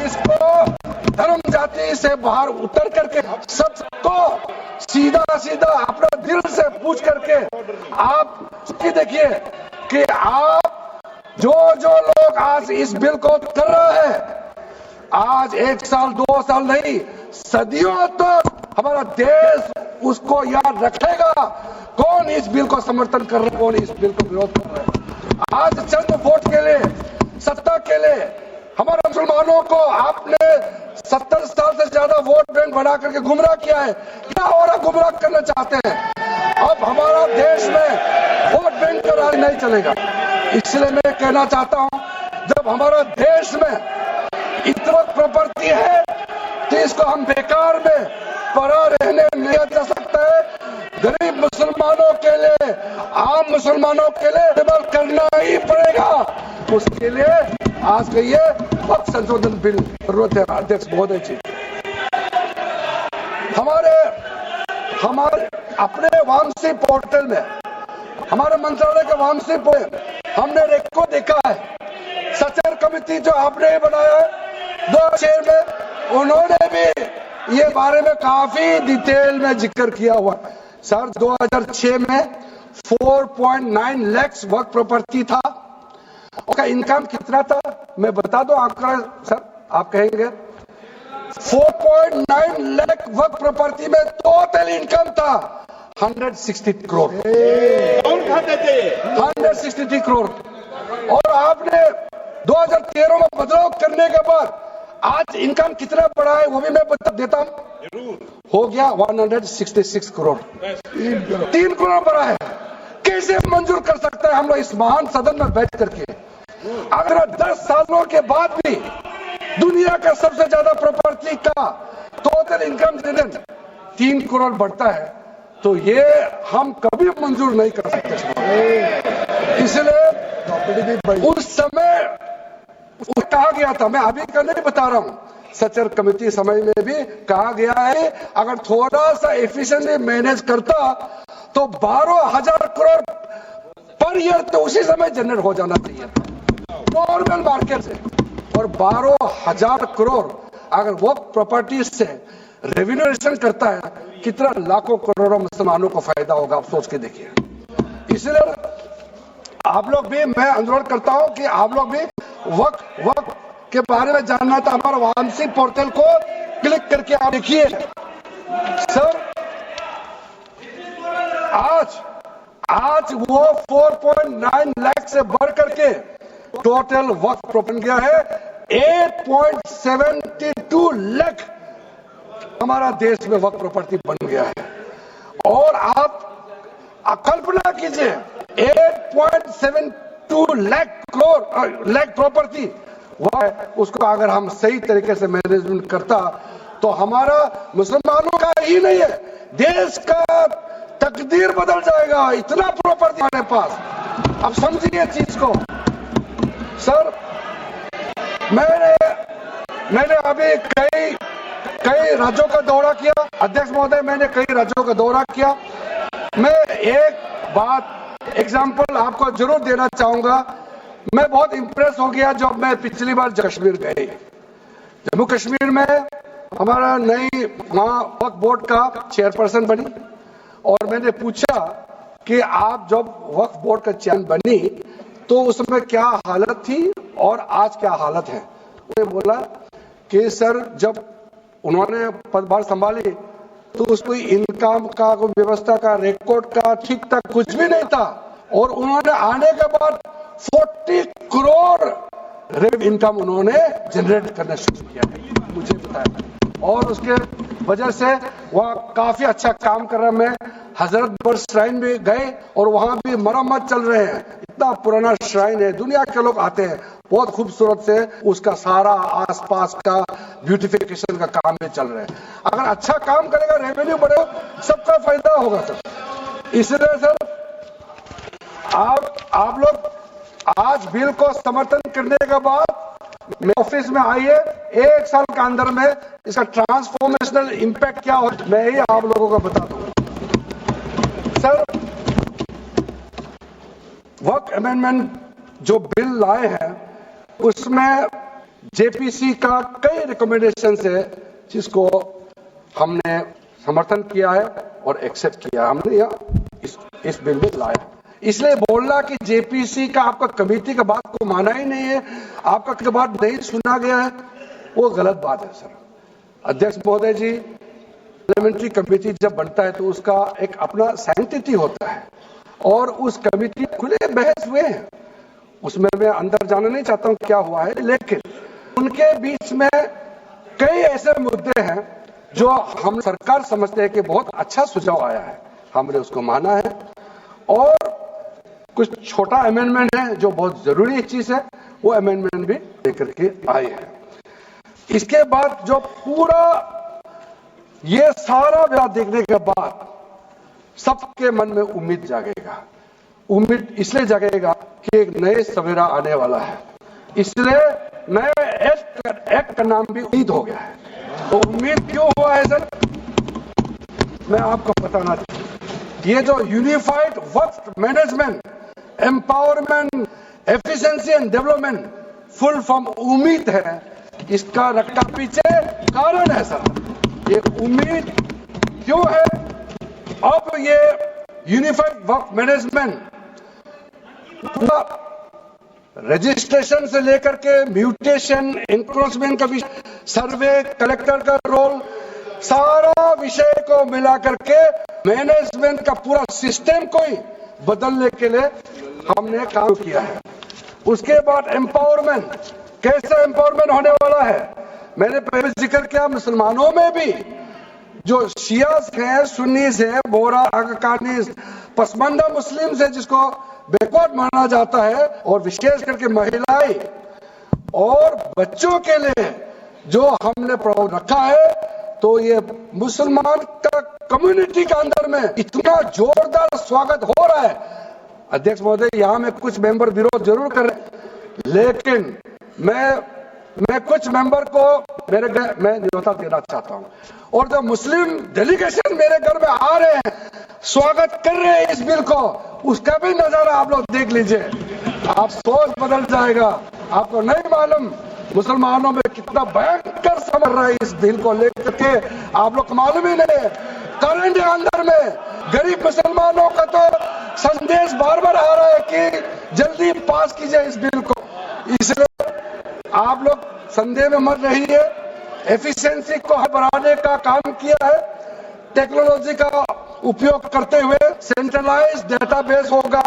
इसको धर्म जाति से बाहर उतर करके सबको सीधा सीधा अपना दिल से पूछ करके आप देखिए कि आप जो लोग आज इस बिल को कर रहे हैं, आज 1 साल 2 साल नहीं, सदियों तक हमारा देश उसको याद रखेगा कौन इस बिल को समर्थन कर रहा है, कौन इस बिल को विरोध कर रहा है। आज चंद वोट के लिए, सत्ता के लिए हमारे मुसलमानों को आपने 70 साल से ज्यादा वोट बैंक बना करके गुमराह किया है। क्या हो रहा, गुमराह करना चाहते हैं। अब हमारा देश में वोट बैंक का राज नहीं चलेगा। इसलिए मैं कहना चाहता हूं, जब हमारा देश में इतना प्रॉपर्टी है, तो इसको हम बेकार में पड़ा रहने नहीं जा सकता है। गरीब मुसलमानों के लिए, आम मुसलमानों के लिए इस्तेमाल करना ही पड़ेगा। उसके लिए आज के ये वक्फ संशोधन बिल जरूरत है। अध्यक्ष महोदय जी, हमारे अपने वामसी पोर्टल में, हमारे मंत्रालय के वामसी पोर्टल हमने रेको देखा है। सचर कमेटी जो आपने बनाया है 2006 में, उन्होंने भी ये बारे में काफी डिटेल में जिक्र किया हुआ है। सर 2006 में 4.9 लाख वक्फ प्रॉपर्टी था। उसका इनकम कितना था मैं बता दो आंकड़ा सर, आप कहेंगे 4.9 लाख वक्फ प्रॉपर्टी में टोटल इनकम था 160 करोड़। कौन खाते थे? 163 करोड़। और आपने 2013 में बदलाव करने के बाद आज इनकम कितना बढ़ा है वो भी मैं बता देता हूं। हो गया 166 करोड़, 3 करोड़ बढ़ा है। कैसे मंजूर कर सकते हैं हम लोग इस महान सदन में बैठ करके? अगर 10 सालों के बाद भी दुनिया का सबसे ज्यादा प्रॉपर्टी का टोटल इनकम 3 करोड़ बढ़ता है, तो ये हम कभी मंजूर नहीं कर सकते। इसलिए उस समय कहा गया था, मैं अभी का नहीं बता रहा हूं, सचर कमेटी समय में भी कहा गया है अगर थोड़ा सा एफिशिएंटली मैनेज करता तो 12,000 करोड़ पर ईयर तो उसी समय जनरेट हो जाना चाहिए नॉर्मल मार्केट से। और 12,000 करोड़ अगर वो प्रॉपर्टीज से रेवेन्यू करता है, कितना लाखों करोड़ों मुसलमानों को फायदा होगा, आप सोच के देखिए। इसलिए आप लोग भी, मैं अनुरोध करता हूं कि आप लोग भी वक्फ के बारे में जानना था, हमारा वामसी पोर्टल को क्लिक करके आप देखिए। सर आज वो 4.9 लाख से बढ़ करके टोटल वक्फ प्रॉपर्टी गया है 8.72 लाख हमारा देश में वक्फ प्रॉपर्टी बन गया है। और आप कल्पना कीजिए 8.72 लाख प्रॉपर्टी उसको अगर हम सही तरीके से मैनेजमेंट करता तो हमारा मुसलमानों का ही नहीं है, देश का तकदीर बदल जाएगा। इतना प्रॉपर्टी हमारे पास, अब समझिए चीज को। सर मैंने अभी कई कई राज्यों का दौरा किया। अध्यक्ष महोदय, मैंने कई राज्यों का दौरा किया। मैं एक बात एग्जाम्पल आपको जरूर देना चाहूंगा। मैं बहुत इंप्रेस हो गया जब मैं पिछली बार कश्मीर गए। जम्मू कश्मीर में हमारा नई वहां वक्फ बोर्ड का चेयरपर्सन बनी और मैंने पूछा कि आप जब वक्फ बोर्ड का चेयरमैन बनी तो उसमें क्या हालत थी और आज क्या हालत है। उन्होंने बोला कि सर जब उन्होंने पदभार संभाली तो उसको इनकम का, कोई व्यवस्था का, रिकॉर्ड का ठीक ठाक कुछ भी नहीं था और उन्होंने आने के बाद 40 करोड़ इनकम उन्होंने जनरेट करना शुरू किया, मुझे बताया। और उसके वजह से वह काफी अच्छा काम कर रहा है। मैं हजरतबल श्राइन भी गए और वहां भी मरम्मत चल रहे हैं। इतना पुराना श्राइन है, दुनिया के लोग आते हैं, बहुत खूबसूरत से उसका सारा आसपास का ब्यूटिफिकेशन का काम भी चल रहा है। अगर अच्छा काम करेगा, रेवेन्यू बढ़ेगा, सबका फायदा होगा सर। इसलिए सर आप लोग आज बिल को समर्थन करने के बाद मेरे ऑफिस में आइए, 1 साल के अंदर में इसका ट्रांसफॉर्मेशनल इंपैक्ट क्या हो मैं ही आप लोगों को बता दूंगा। सर वक्फ अमेंडमेंट जो बिल लाए हैं उसमें जेपीसी का कई रिकमेंडेशन है जिसको हमने समर्थन किया है और एक्सेप्ट किया। हमने इस बिल में लाया, इसलिए बोलना कि जेपीसी का आपका कमेटी का बात को माना ही नहीं है, आपका बात नहीं सुना गया है, वो गलत बात है सर। अध्यक्ष महोदय जी, पार्लियामेंट्री कमेटी जब बनता है तो उसका एक अपना सैंक्टिटी होता है और उस कमेटी खुले बहस हुए हैं, उसमें मैं अंदर जाना नहीं चाहता हूं क्या हुआ है, लेकिन उनके बीच में कई ऐसे मुद्दे हैं जो हम सरकार समझते हैं कि बहुत अच्छा सुझाव आया है, हमने उसको माना है। और कुछ छोटा अमेंडमेंट है जो बहुत जरूरी चीज है, वो अमेंडमेंट भी लेकर के आए हैं। इसके बाद जो पूरा ये सारा व्यवहार देखने के बाद सबके मन में उम्मीद जागेगा। उम्मीद इसलिए जागेगा कि एक नए सवेरा आने वाला है, इसलिए नए एक्ट का नाम भी उम्मीद हो गया है। तो उम्मीद क्यों हुआ है सर, मैं आपको बताना चाहूँ। ये जो unified Waqf management, empowerment, efficiency and development, full form उम्मीद है, इसका रखा पीछे कारण है सर। ये उम्मीद क्यों है, अब ये यूनिफाइड वक्फ मैनेजमेंट रजिस्ट्रेशन से लेकर के म्यूटेशन, इंक्रोचमेंट का विषय, सर्वे, कलेक्टर का रोल, सारा विषय को मिला करके मैनेजमेंट का पूरा सिस्टम को ही बदलने के लिए हमने काम किया है। उसके बाद एम्पावरमेंट, कैसा एम्पावरमेंट होने वाला है, मैंने पहले जिक्र किया, मुसलमानों में भी जो शियास हैं, सुन्नीस है, बोरा, अकानीस, पसमानदा मुस्लिम है जिसको बैकवर्ड माना जाता है, और विशेष करके महिलाएं और बच्चों के लिए जो हमने प्रावधान रखा है, तो ये मुसलमान का कम्युनिटी के अंदर में इतना जोरदार स्वागत हो रहा है। अध्यक्ष महोदय, यहाँ में कुछ मेंबर विरोध जरूर कर रहे हैं, लेकिन मैं कुछ मेंबर को मैं न्योता देना चाहता हूँ, और जो मुस्लिम डेलीगेशन मेरे घर में आ रहे हैं, स्वागत कर रहे हैं इस बिल को, उसका भी नजारा आप लोग देख लीजिए, आप सोच बदल जाएगा। आपको नहीं मालूम मुसलमानों में कितना भयंकर समझ रहा है इस बिल को लेकर के, आप लोग को मालूम ही नहीं है। करंट के अंदर में गरीब मुसलमानों का तो संदेश बार बार आ रहा है कि जल्दी पास कीजिए इस बिल को, इसलिए आप लोग संदेह में मत रहिए। एफिशिएंसी को बढ़ाने का काम किया है, टेक्नोलॉजी का उपयोग करते हुए सेंट्रलाइज्ड डेटाबेस होगा,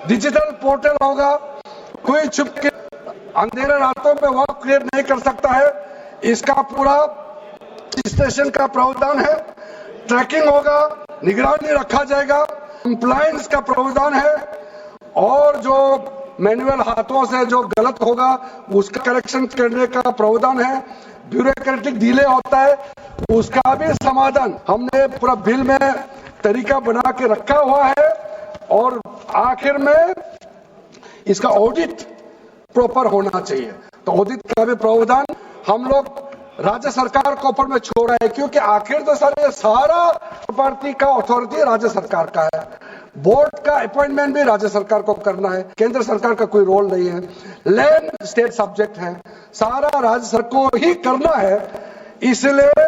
डिजिटल पोर्टल होगा, कोई छुप के अंधेरे रातों में वर्क क्रिएट नहीं कर सकता है, इसका पूरा रजिस्ट्रेशन का प्रावधान है, ट्रैकिंग होगा, निगरानी रखा जाएगा, कंप्लायंस का प्रावधान है, और जो मैनुअल हाथों से जो गलत होगा उसका करेक्शन करने का प्रावधान है, ब्यूरोक्रेटिक डिले होता है उसका भी समाधान हमने पूरा बिल में तरीका बना के रखा हुआ है, और आखिर में इसका ऑडिट प्रॉपर होना चाहिए, तो ऑडिट का भी प्रावधान हम लोग राज्य सरकार के ऊपर में छोड़ रहा है, क्योंकि आखिर तो सर ये सारा प्रॉपर्टी का अथॉरिटी राज्य सरकार का है। बोर्ड का अपॉइंटमेंट भी राज्य सरकार को करना है, केंद्र सरकार का कोई रोल नहीं है। लैंड स्टेट सब्जेक्ट है, सारा राज्य सरकार को ही करना है। इसलिए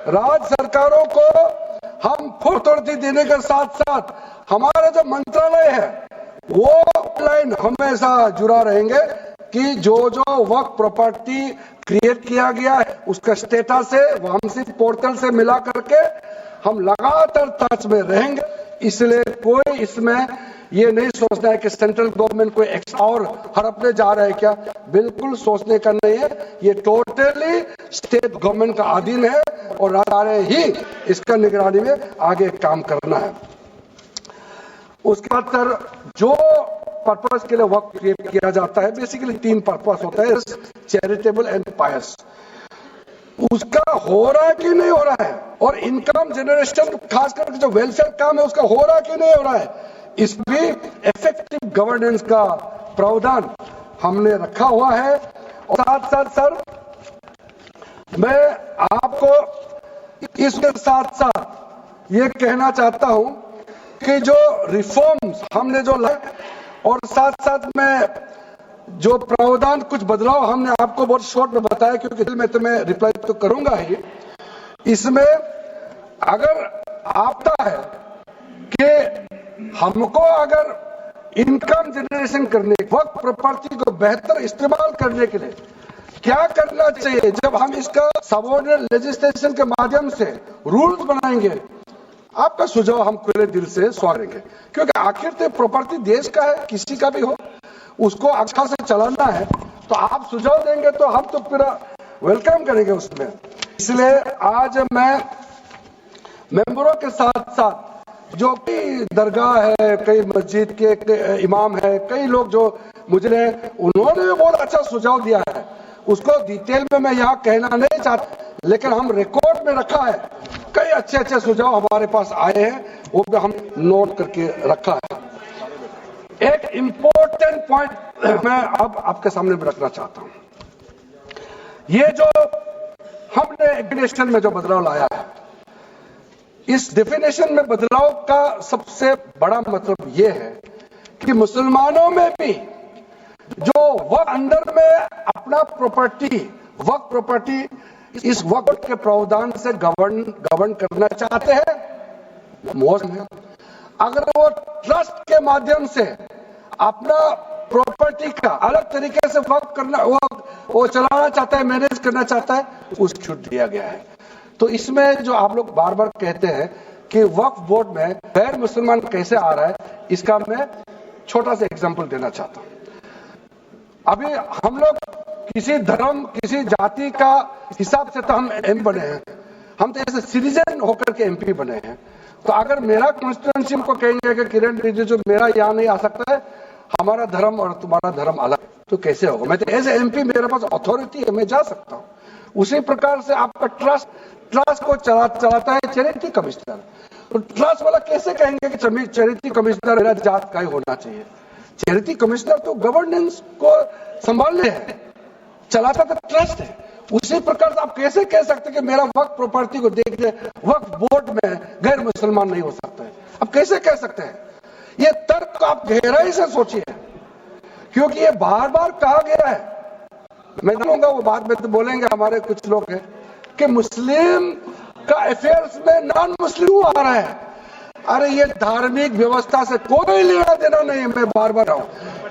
राज्य सरकारों को हम फुल अथॉरिटी देने के साथ साथ हमारा जो मंत्रालय है वो लाइन हमेशा जुड़ा रहेंगे कि जो वक्फ प्रॉपर्टी क्रिएट किया गया है उसका स्टेटस है वामसी पोर्टल से मिला करके हम लगातार टच में रहेंगे। इसलिए कोई इसमें ये नहीं सोचना है कि सेंट्रल गवर्नमेंट कोई एक्स्ट्रा और हड़पने जा रहा है क्या, बिल्कुल सोचने का नहीं है। ये टोटली स्टेट गवर्नमेंट का अधीन है और राज्य ही इसका निगरानी में आगे काम करना है। उसके बाद सर जो पर्पस के लिए वक्त क्रिएट किया जाता है, बेसिकली 3 पर्पस होता है, चैरिटेबल एंड पायस। उसका हो रहा है कि नहीं हो रहा है, और इनकम जनरेशन खास करके जो वेलफेयर काम है उसका हो रहा है कि नहीं हो रहा है, इस भी इफेक्टिव गवर्नेंस का प्रावधान हमने रखा हुआ है। और साथ साथ सर मैं आपको इसके साथ साथ ये कहना चाहता हूं कि जो रिफॉर्म्स हमने जो लाए और साथ साथ में जो प्रावधान कुछ बदलाव हमने आपको बहुत शॉर्ट में बताया, क्योंकि दिल में तो मैं रिप्लाई तो करूंगा ही। इसमें अगर आता है कि हमको अगर इनकम जनरेशन करने, वक्त प्रॉपर्टी को बेहतर इस्तेमाल करने के लिए क्या करना चाहिए, जब हम इसका सबऑर्डिनेट लेजिस्लेशन के माध्यम से रूल्स बनाएंगे, आपका सुझाव हम खुले दिल से स्वागत करेंगे। क्योंकि आखिर तो प्रॉपर्टी देश का है, किसी का भी हो, उसको अच्छा से चलाना है, तो आप सुझाव देंगे तो हम तो पूरा वेलकम करेंगे उसमें। इसलिए आज मैं मेंबरों के साथ साथ जो कई दरगाह है, कई मस्जिद के इमाम है, कई लोग जो मुझे उन्होंने भी बहुत अच्छा सुझाव दिया है, उसको डिटेल में मैं यहाँ कहना नहीं चाहता, लेकिन हम रिकॉर्ड में रखा है। कई अच्छे अच्छे सुझाव हमारे पास आए हैं, वो भी हम नोट करके रखा है। एक इंपॉर्टेंट पॉइंट मैं अब आपके सामने भी रखना चाहता हूं। ये जो हमने डेफिनेशन में जो बदलाव लाया है, इस डेफिनेशन में बदलाव का सबसे बड़ा मतलब ये है कि मुसलमानों में भी जो वक्त अंदर में अपना प्रॉपर्टी, वक्त प्रॉपर्टी इस वक्त के प्रावधान से गवर्न करना चाहते हैं, मौसम है। अगर वो ट्रस्ट के माध्यम से अपना प्रॉपर्टी का अलग तरीके से वक्त करना, वो चलाना चाहता है, मैनेज करना चाहता है, उसको छूट दिया गया है। तो इसमें जो आप लोग बार बार कहते हैं कि वक्फ बोर्ड में गैर मुसलमान कैसे आ रहा है, इसका मैं छोटा सा एग्जांपल देना चाहता हूं। अभी हम लोग किसी धर्म, किसी जाति का हिसाब से तो हम एमपी बने हैं, हम तो ऐसे सिटीजन होकर के एमपी बने हैं। तो अगर मेरा कॉन्स्टिट्यूएंसी को कहेंगे कि किरण रिजिजू मेरा यहाँ नहीं आ सकता है, हमारा धर्म और तुम्हारा धर्म अलग, तो कैसे होगा? मैं तो एज एमपी मेरे पास अथॉरिटी है, मैं जा सकता हूँ। उसी प्रकार से आपका ट्रस्ट को चलाता है चैरिटी कमिश्नर। तो ट्रस्ट वाला कैसे कहेंगे कि चैरिटी कमिश्नर मेरा जात का ही होना चाहिए? चैरिटी कमिश्नर तो गवर्नेंस को संभालने है, चलाता तो ट्रस्ट है। उसी प्रकार से आप कैसे कह सकते कि मेरा वक्त प्रॉपर्टी को देख के वक्त बोर्ड में गैर मुसलमान नहीं हो सकता है? आप कैसे कह सकते हैं? ये तर्क आप गहराई से सोचिए, क्योंकि ये बार बार कहा गया है। मैं कहूंगा वो बात में तो बोलेंगे हमारे कुछ लोग हैं कि मुस्लिम का अफेयर्स में नॉन मुस्लिम आ रहा है। अरे ये धार्मिक व्यवस्था से कोई लेना देना नहीं है, मैं बार बार आऊं।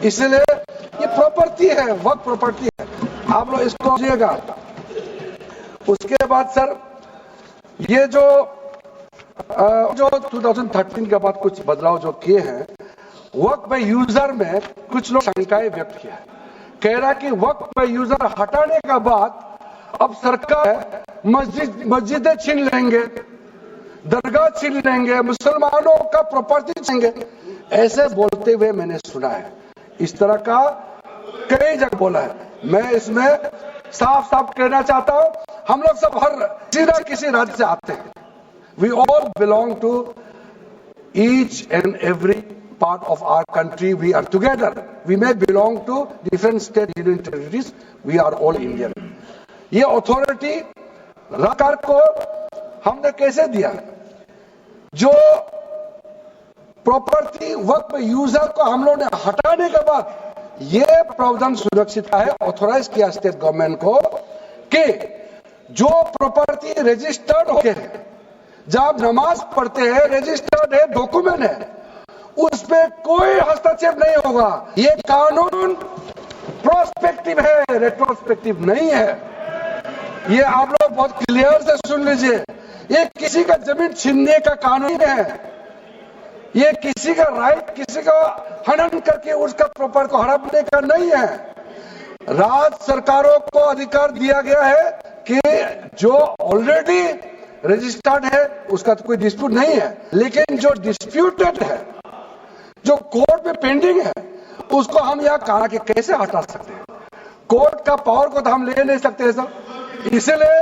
इसलिए ये प्रॉपर्टी है, वक्त प्रॉपर्टी है, आप लोग इसको समझिएगा। उसके बाद सर ये जो 2013 के बाद कुछ बदलाव जो किए हैं, वक्त बाय यूजर में कुछ लोग शंकाएं व्यक्त किया है, कह रहा है कि वक्त बाय यूजर हटाने के बाद अब सरकार मस्जिदें छीन लेंगे, दरगाह छीन लेंगे, मुसलमानों का प्रॉपर्टी छीनेंगे। ऐसे बोलते हुए मैंने सुना है, इस तरह का कई जगह बोला है। मैं इसमें साफ साफ कहना चाहता हूं, हम लोग सब हर किसी राज्य से आते हैं। We all belong to each and every part of our country. We are together. We may belong to different state union territories. We are all Indian. ये authority सरकार को हमने कैसे दिया, जो प्रॉपर्टी वक्त यूजर को हम लोग ने हटाने के बाद ये प्रावधान सुरक्षित है, ऑथोराइज किया स्टेट गवर्नमेंट को कि जो प्रॉपर्टी रजिस्टर्ड होते हैं, जब नमाज पढ़ते हैं, रजिस्टर्ड है, डॉक्यूमेंट है, उस पे कोई हस्तक्षेप नहीं होगा। ये कानून प्रोस्पेक्टिव है, रेट्रोस्पेक्टिव नहीं है। ये आप लोग बहुत क्लियर से सुन लीजिए, ये किसी का जमीन छीनने का कानून है, ये किसी का राइट, किसी का हनन करके उसका प्रॉपर्टी को हड़पने का नहीं है। राज्य सरकारों को अधिकार दिया गया है कि जो ऑलरेडी रजिस्टर्ड है उसका तो कोई डिस्प्यूट नहीं है, लेकिन जो डिस्प्यूटेड है, जो कोर्ट में पेंडिंग है, उसको हम यहाँ कहा कि कैसे हटा सकते हैं। कोर्ट का पावर को तो हम ले नहीं सकते सर, इसलिए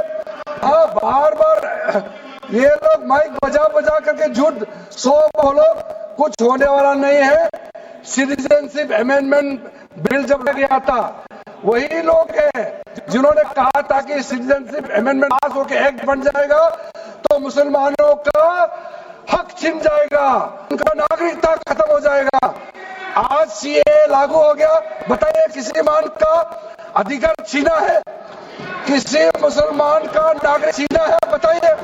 बार बार ये लोग माइक बजा बजा करके झूठ सो बोलो, कुछ होने वाला नहीं है। सिटीजनशिप अमेंडमेंट बिल जब गया था, वही लोग हैं जिन्होंने कहा था कि सिटीजनशिप अमेंडमेंट पास होकर एक्ट बन जाएगा तो मुसलमानों का हक छिन जाएगा, उनका नागरिकता खत्म हो जाएगा। आज सीए लागू हो गया, बताइए किसी मुसलमान का अधिकार छीना है, किसी मुसलमान का नागरिक छीना है, बताइए।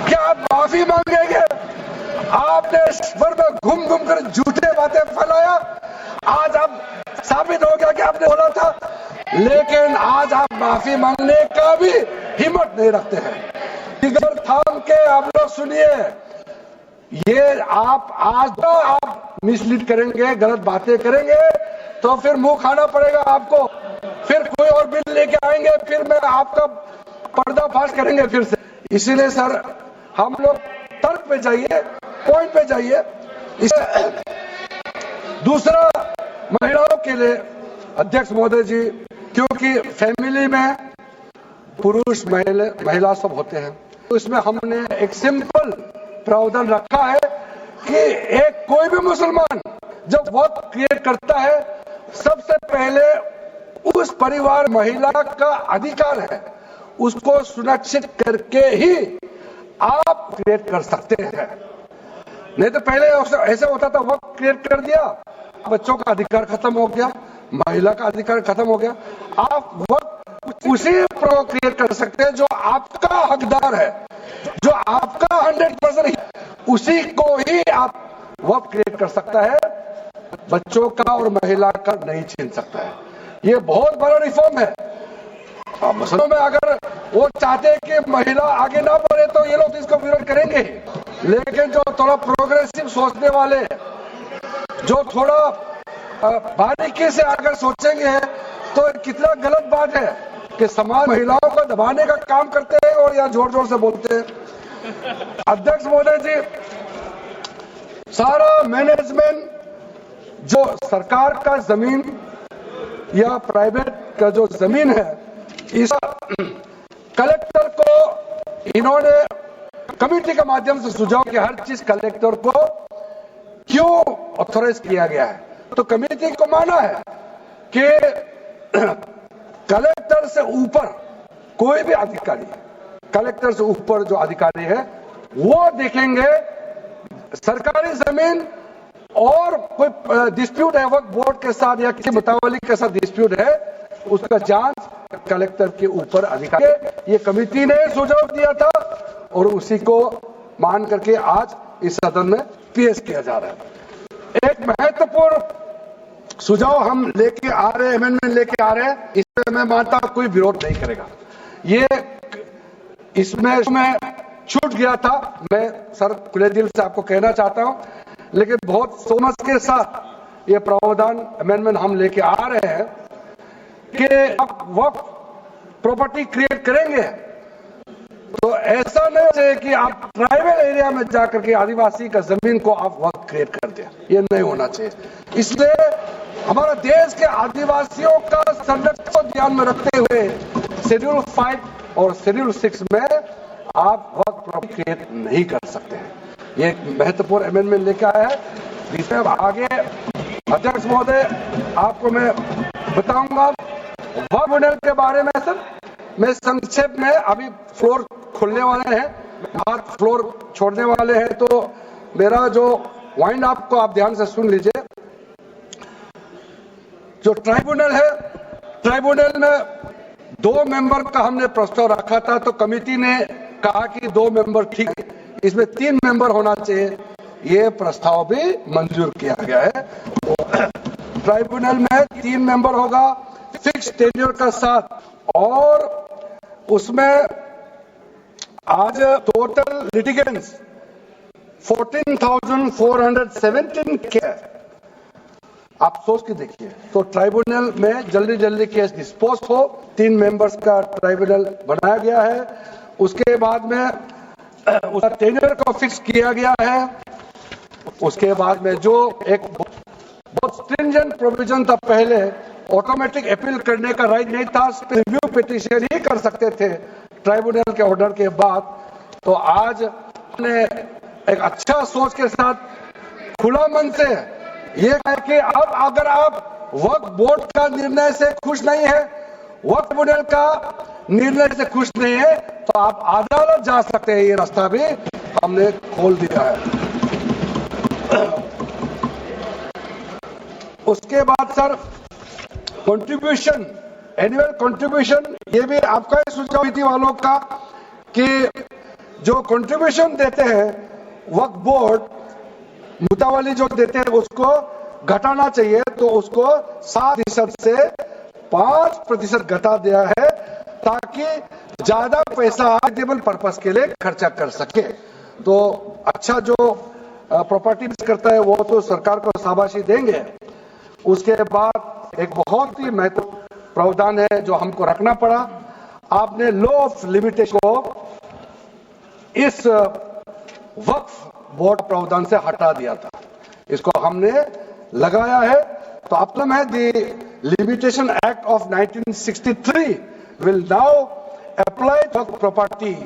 क्या आप माफी मांगेंगे? आपने स्वर में घूम घूम कर झूठे बातें फैलाया, आज आप साबित हो गया कि आपने बोला था, लेकिन आज आप माफी मांगने का भी हिम्मत नहीं रखते हैं। फिगर थाम के आप लोग सुनिए, ये आप मिसलीड करेंगे, गलत बातें करेंगे तो फिर मुंह खाना पड़ेगा आपको, फिर कोई और बिल लेके आएंगे, फिर मैं आपका पर्दाफाश करेंगे फिर से। इसीलिए सर हम लोग तर्क पे जाइए, पॉइंट पे जाइए। दूसरा, महिलाओं के लिए अध्यक्ष महोदय जी, क्योंकि फैमिली में पुरुष महिला सब होते हैं, तो इसमें हमने एक सिंपल प्रावधान रखा है कि एक कोई भी मुसलमान जब वक्त क्रिएट करता है, सबसे पहले उस परिवार महिला का अधिकार है, उसको सुरक्षित करके ही आप क्रिएट कर सकते हैं। नहीं तो पहले ऐसा होता था, वक्त क्रिएट कर दिया, बच्चों का अधिकार खत्म हो गया, महिला का अधिकार खत्म हो गया। आप वक्त उसी क्रिएट कर सकते हैं जो आपका हकदार है, जो आपका 100% उसी को ही आप वक्त क्रिएट कर सकता है, बच्चों का और महिला का नहीं छीन सकता है। ये बहुत बड़ा रिफॉर्म है। मुसलमानों में अगर वो चाहते हैं कि महिला आगे ना बढ़े तो ये लोग इसको विरोध करेंगे, लेकिन जो थोड़ा प्रोग्रेसिव सोचने वाले, जो थोड़ा बारीकी से अगर सोचेंगे तो कितना गलत बात है कि समाज महिलाओं को दबाने का काम करते हैं और यहाँ जोर जोर से बोलते हैं। अध्यक्ष महोदय जी, सारा मैनेजमेंट जो सरकार का जमीन या प्राइवेट का जो जमीन है, इस कलेक्टर को इन्होंने कमेटी के माध्यम से सुझाव कि हर चीज कलेक्टर को क्यों ऑथोराइज किया गया है। तो कमेटी को माना है कि कलेक्टर से ऊपर कोई भी अधिकारी, कलेक्टर से ऊपर जो अधिकारी है वो देखेंगे सरकारी जमीन और कोई डिस्प्यूट है वक्फ बोर्ड के साथ या किसी मुताबिक के साथ डिस्प्यूट है, उसका जांच कलेक्टर के ऊपर अधिकारी। ये कमेटी ने सुझाव दिया था और उसी को मान करके आज इस सदन में पेश किया जा रहा है। एक महत्वपूर्ण सुझाव हम लेके आ रहे हैं, अमेंडमेंट लेके आ रहे हैं, इसमें मैं मानता हूं कोई विरोध नहीं करेगा। ये इसमें छूट गया था, मैं सर खुले दिल से आपको कहना चाहता हूं, लेकिन बहुत सोमस के साथ ये प्रावधान अमेंडमेंट हम लेके आ रहे हैं कि आप वक्फ प्रॉपर्टी क्रिएट करेंगे तो ऐसा नहीं चाहिए कि आप ट्राइबल एरिया में जाकर के आदिवासी का जमीन को आप वक्फ क्रिएट कर दें, ये नहीं होना चाहिए। इसलिए हमारा देश के आदिवासियों का संरक्षण को ध्यान में रखते हुए शेड्यूल 5 और शेड्यूल 6 में आप वक्फ प्रॉपर्टी क्रिएट नहीं कर सकते हैं। ये एक महत्वपूर्ण अमेंडमेंट लेकर आया है, जिसमें अब आगे अध्यक्ष महोदय आपको मैं बताऊंगा वक्फ मॉडल के बारे में। सर मैं संक्षेप में अभी फ्लोर खोलने वाले हैं, बात फ्लोर छोड़ने वाले हैं, तो मेरा जो वाइंड अप को आप ध्यान से सुन लीजिए। जो ट्राइब्यूनल है, ट्राइब्यूनल में 2 मेंबर का हमने प्रस्ताव रखा था, तो कमेटी ने कहा कि 2 मेंबर ठीक है, इसमें 3 मेंबर होना चाहिए। ये प्रस्ताव भी मंजूर किया गया है। ट्राइब्यूनल में 3 मेंबर होगा फिक्स टेन्योर का साथ, और उसमें आज टोटल लिटिगेंट्स 14,417 के। आप सोच के देखिए, तो ट्राइब्यूनल में जल्दी जल्दी केस डिस्पोज हो। 3 मेंबर्स का ट्राइब्यूनल बनाया गया है। उसके बाद में उसका टेन्योर को फिक्स किया गया है। उसके बाद में जो एक बहुत स्ट्रिंजेंट प्रोविजन था, पहले ऑटोमेटिक अपील करने का राइट नहीं था, रिव्यू पिटीशन ही कर सकते थे ट्राइब्यूनल के ऑर्डर के बाद। तो आज ने एक अच्छा सोच के साथ खुला मन से ये है कि अब अगर आप वक्फ बोर्ड का निर्णय से खुश नहीं है, वक्फ ट्रिब्यूनल का निर्णय से खुश नहीं है, तो आप अदालत जा सकते हैं। ये रास्ता भी हमने खोल दिया है। उसके बाद सर कंट्रीब्यूशन, एनुअल कंट्रीब्यूशन, ये भी आपका ही सुझाव थी वालों का कि जो कंट्रीब्यूशन देते हैं वक्फ बोर्ड मुतावाली जो देते हैं उसको घटाना चाहिए, तो उसको 7% से 5% घटा दिया है, ताकि ज्यादा पैसा चैरिटेबल पर्पस के लिए खर्चा कर सके। तो अच्छा जो प्रॉपर्टी करता है वो तो सरकार को शाबाशी देंगे। उसके बाद एक बहुत ही महत्वपूर्ण प्रावधान है जो हमको रखना पड़ा। आपने लॉ ऑफ लिमिटेशन को इस वक्फ बोर्ड प्रावधान से हटा दिया था, इसको हमने लगाया है। तो प्रॉब्लम है the limitation act of 1963 will now apply to property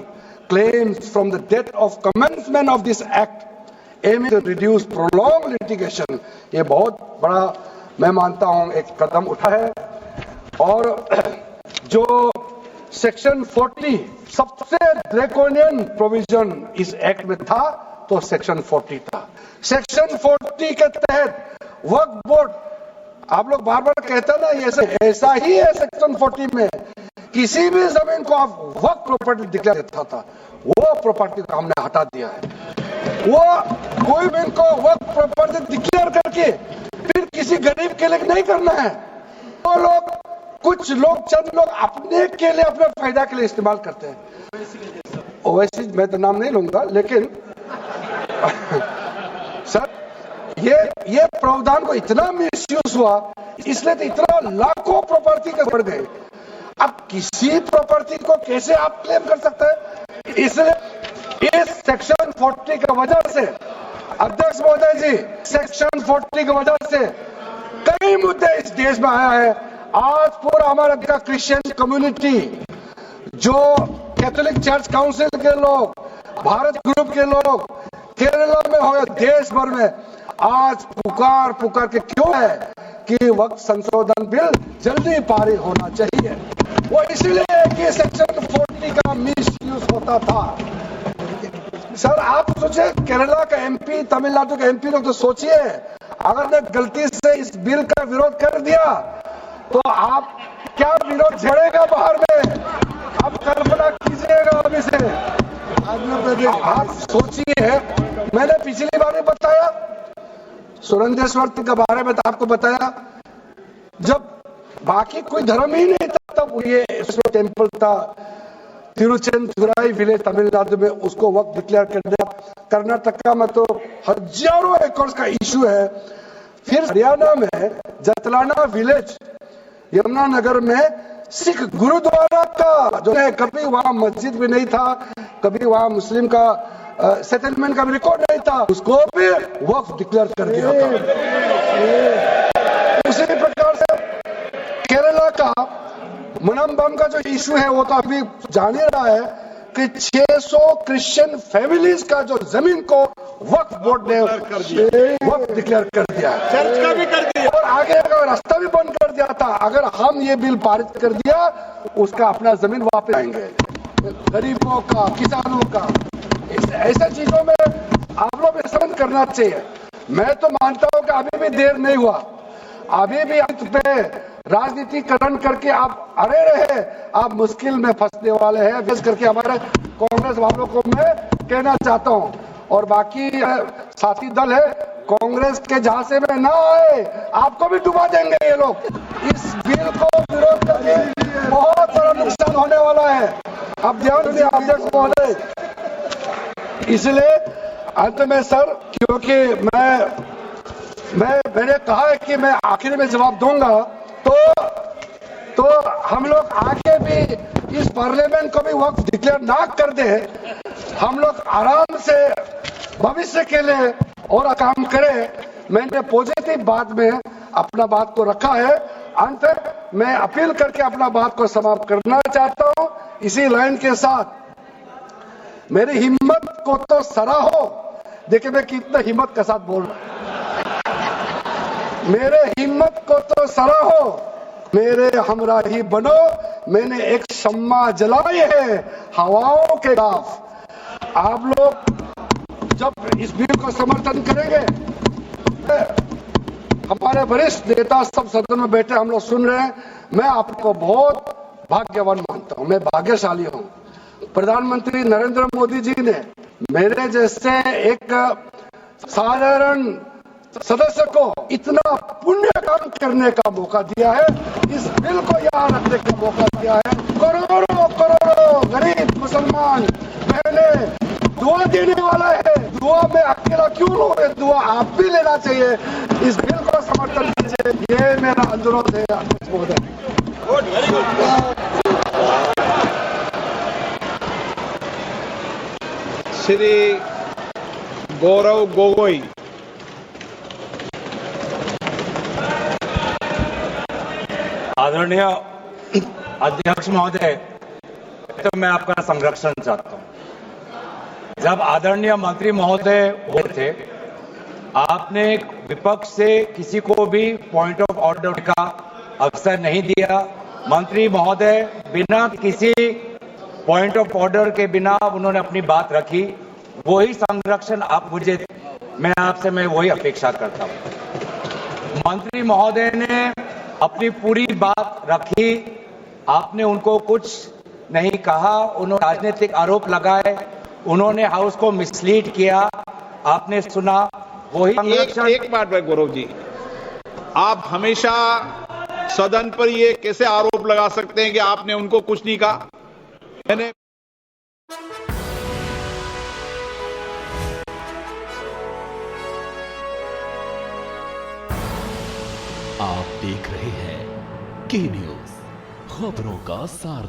claims from the date of commencement of this act aiming to reduce prolonged litigation। ये बहुत बड़ा मैं मानता हूं एक कदम उठा है। और जो सेक्शन 40 सबसे ड्रैकोनियन प्रोविजन इस एक्ट में था, तो सेक्शन 40 था। सेक्शन 40 के तहत वक्फ बोर्ड, आप लोग बार बार कहते हैं ना, ऐसा ही है सेक्शन 40 में, किसी भी जमीन को आप वक्फ प्रॉपर्टी डिक्लेयर देता था, वो प्रॉपर्टी को हमने हटा दिया है। वो कोई भी को वक्फ प्रॉपर्टी डिक्लेयर करके फिर किसी गरीब के लिए नहीं करना है। वो लोग, कुछ लोग, चंद लोग अपने के लिए, अपने फायदा के लिए इस्तेमाल करते हैं। ओवैसी मैं तो नाम नहीं लूंगा, लेकिन सर ये प्रावधान को इतना मिसयूज हुआ, इसलिए तो इतना लाखों प्रॉपर्टी के बढ़ गए। अब किसी प्रॉपर्टी को कैसे आप क्लेम कर सकते हैं? इसलिए इस सेक्शन 40 की वजह से, अध्यक्ष महोदय जी, सेक्शन 40 की वजह से कई मुद्दे इस देश में आया है। आज पूरा हमारा क्रिश्चियन कम्युनिटी, जो कैथोलिक चर्च काउंसिल के लोग, भारत ग्रुप के लोग, केरला में हो, देश भर में आज पुकार के क्यों है कि वक्फ संशोधन बिल जल्दी पारित होना चाहिए। वो इसलिए कि सेक्शन 40 का मिस यूज होता था। सर आप सोचिए, केरला का एमपी, तमिलनाडु का एमपी लोग तो सोचिए, अगर ने गलती से इस बिल का विरोध कर दिया तो आप क्या विरोध झड़ेगा बाहर में, आप कल्पना कीजिएगा। अभी से आप सोचिए, मैंने पिछली बार भी बताया, सुरेंद्रेश्वर के बारे में तो आपको बताया, जब बाकी कोई धर्म ही नहीं था तब ये टेम्पल था तिरुचेंदुराई विलेज तमिलनाडु में, उसको वक्त डिक्लेयर करना। कर्नाटक में तो हजारों एकड़ का इशू है। फिर हरियाणा में जतलाना विलेज यमुनानगर में सिख गुरुद्वारा का जो है, कभी वहां मस्जिद भी नहीं था, कभी वहां मुस्लिम का सेटलमेंट का भी रिकॉर्ड नहीं था, उसको भी वक्फ डिक्लेयर कर दिया था। उसी प्रकार से केरला का मनम्बम का जो इशू है वो तो अभी जान ही रहा है कि 600 क्रिश्चियन फैमिलीज का जो जमीन को वक्फ बोर्ड ने वक्फ डिक्लेयर कर दिया है, चर्च का भी कर दिया और आगे का रास्ता भी बंद कर दिया था। अगर हम ये बिल पारित कर दिया, उसका अपना जमीन वापस आएंगे, गरीबों का, किसानों का। ऐसे चीजों में आप लोग समझ करना चाहिए। मैं तो मानता हूं कि अभी भी देर नहीं हुआ, अभी भी अंत पे राजनीतिकरण करके आप अड़े रहे, आप मुश्किल में फंसने वाले हैं। विशेष करके हमारे कांग्रेस वालों को मैं कहना चाहता हूं, और बाकी साथी दल है कांग्रेस के झांसे में ना आए, आपको भी डुबा देंगे ये लोग। इस बिल को विरोध करके बहुत बड़ा नुकसान होने वाला है। अब ध्यान दें अध्यक्ष महोदय, इसलिए अंत में सर, क्योंकि मैंने कहा है कि मैं आखिर में जवाब दूंगा, तो हम लोग आगे भी इस पार्लियामेंट को भी वक्त डिक्लेयर ना कर दे, हम लोग आराम से भविष्य के लिए और काम करें। मैंने पॉजिटिव बात में अपना बात को रखा है। अंत मैं अपील करके अपना बात को समाप्त करना चाहता हूं। इसी लाइन के साथ मेरी हिम्मत को तो सराहो। देखिए मैं कितना हिम्मत के साथ बोल रहा हूं। मेरे हिम्मत को तो सराहो, मेरे हमराही बनो। मैंने एक शम्मा जलाई है हवाओं के खिलाफ। आप लोग जब इस बिल को समर्थन करेंगे, हमारे वरिष्ठ नेता सब सदन में बैठे हम लोग सुन रहे हैं, मैं आपको बहुत भाग्यवान मानता हूं, मैं भाग्यशाली हूं। प्रधानमंत्री नरेंद्र मोदी जी ने मेरे जैसे एक साधारण सदस्य को इतना पुण्य काम करने का मौका दिया है, इस बिल को यहाँ रखने का मौका दिया है। करोड़ों करोड़ों गरीब मुसलमान बहने दुआ देने वाला है। दुआ में अकेला क्यों लो, दुआ आप भी लेना चाहिए। इस बिल को समर्थन कीजिए, ये मेरा अनुरोध है अध्यक्ष महोदय। श्री गौरव गोगोई। आदरणीय अध्यक्ष महोदय, तो मैं आपका संरक्षण चाहता हूं। जब आदरणीय मंत्री महोदय हुए थे, आपने विपक्ष से किसी को भी पॉइंट ऑफ ऑर्डर का अवसर नहीं दिया। मंत्री महोदय बिना किसी पॉइंट ऑफ ऑर्डर के बिना उन्होंने अपनी बात रखी। वही संरक्षण आप मुझे, मैं वही अपेक्षा करता हूं। मंत्री महोदय ने अपनी पूरी बात रखी, आपने उनको कुछ नहीं कहा। उन्होंने राजनीतिक आरोप लगाए, उन्होंने हाउस को मिसलीड किया, आपने सुना। वही एक बात है गौरव जी, आप हमेशा सदन पर ये कैसे आरोप लगा सकते हैं कि आपने उनको कुछ नहीं कहा? मैंने आप देख रहे हैं के न्यूज़, खबरों का सार।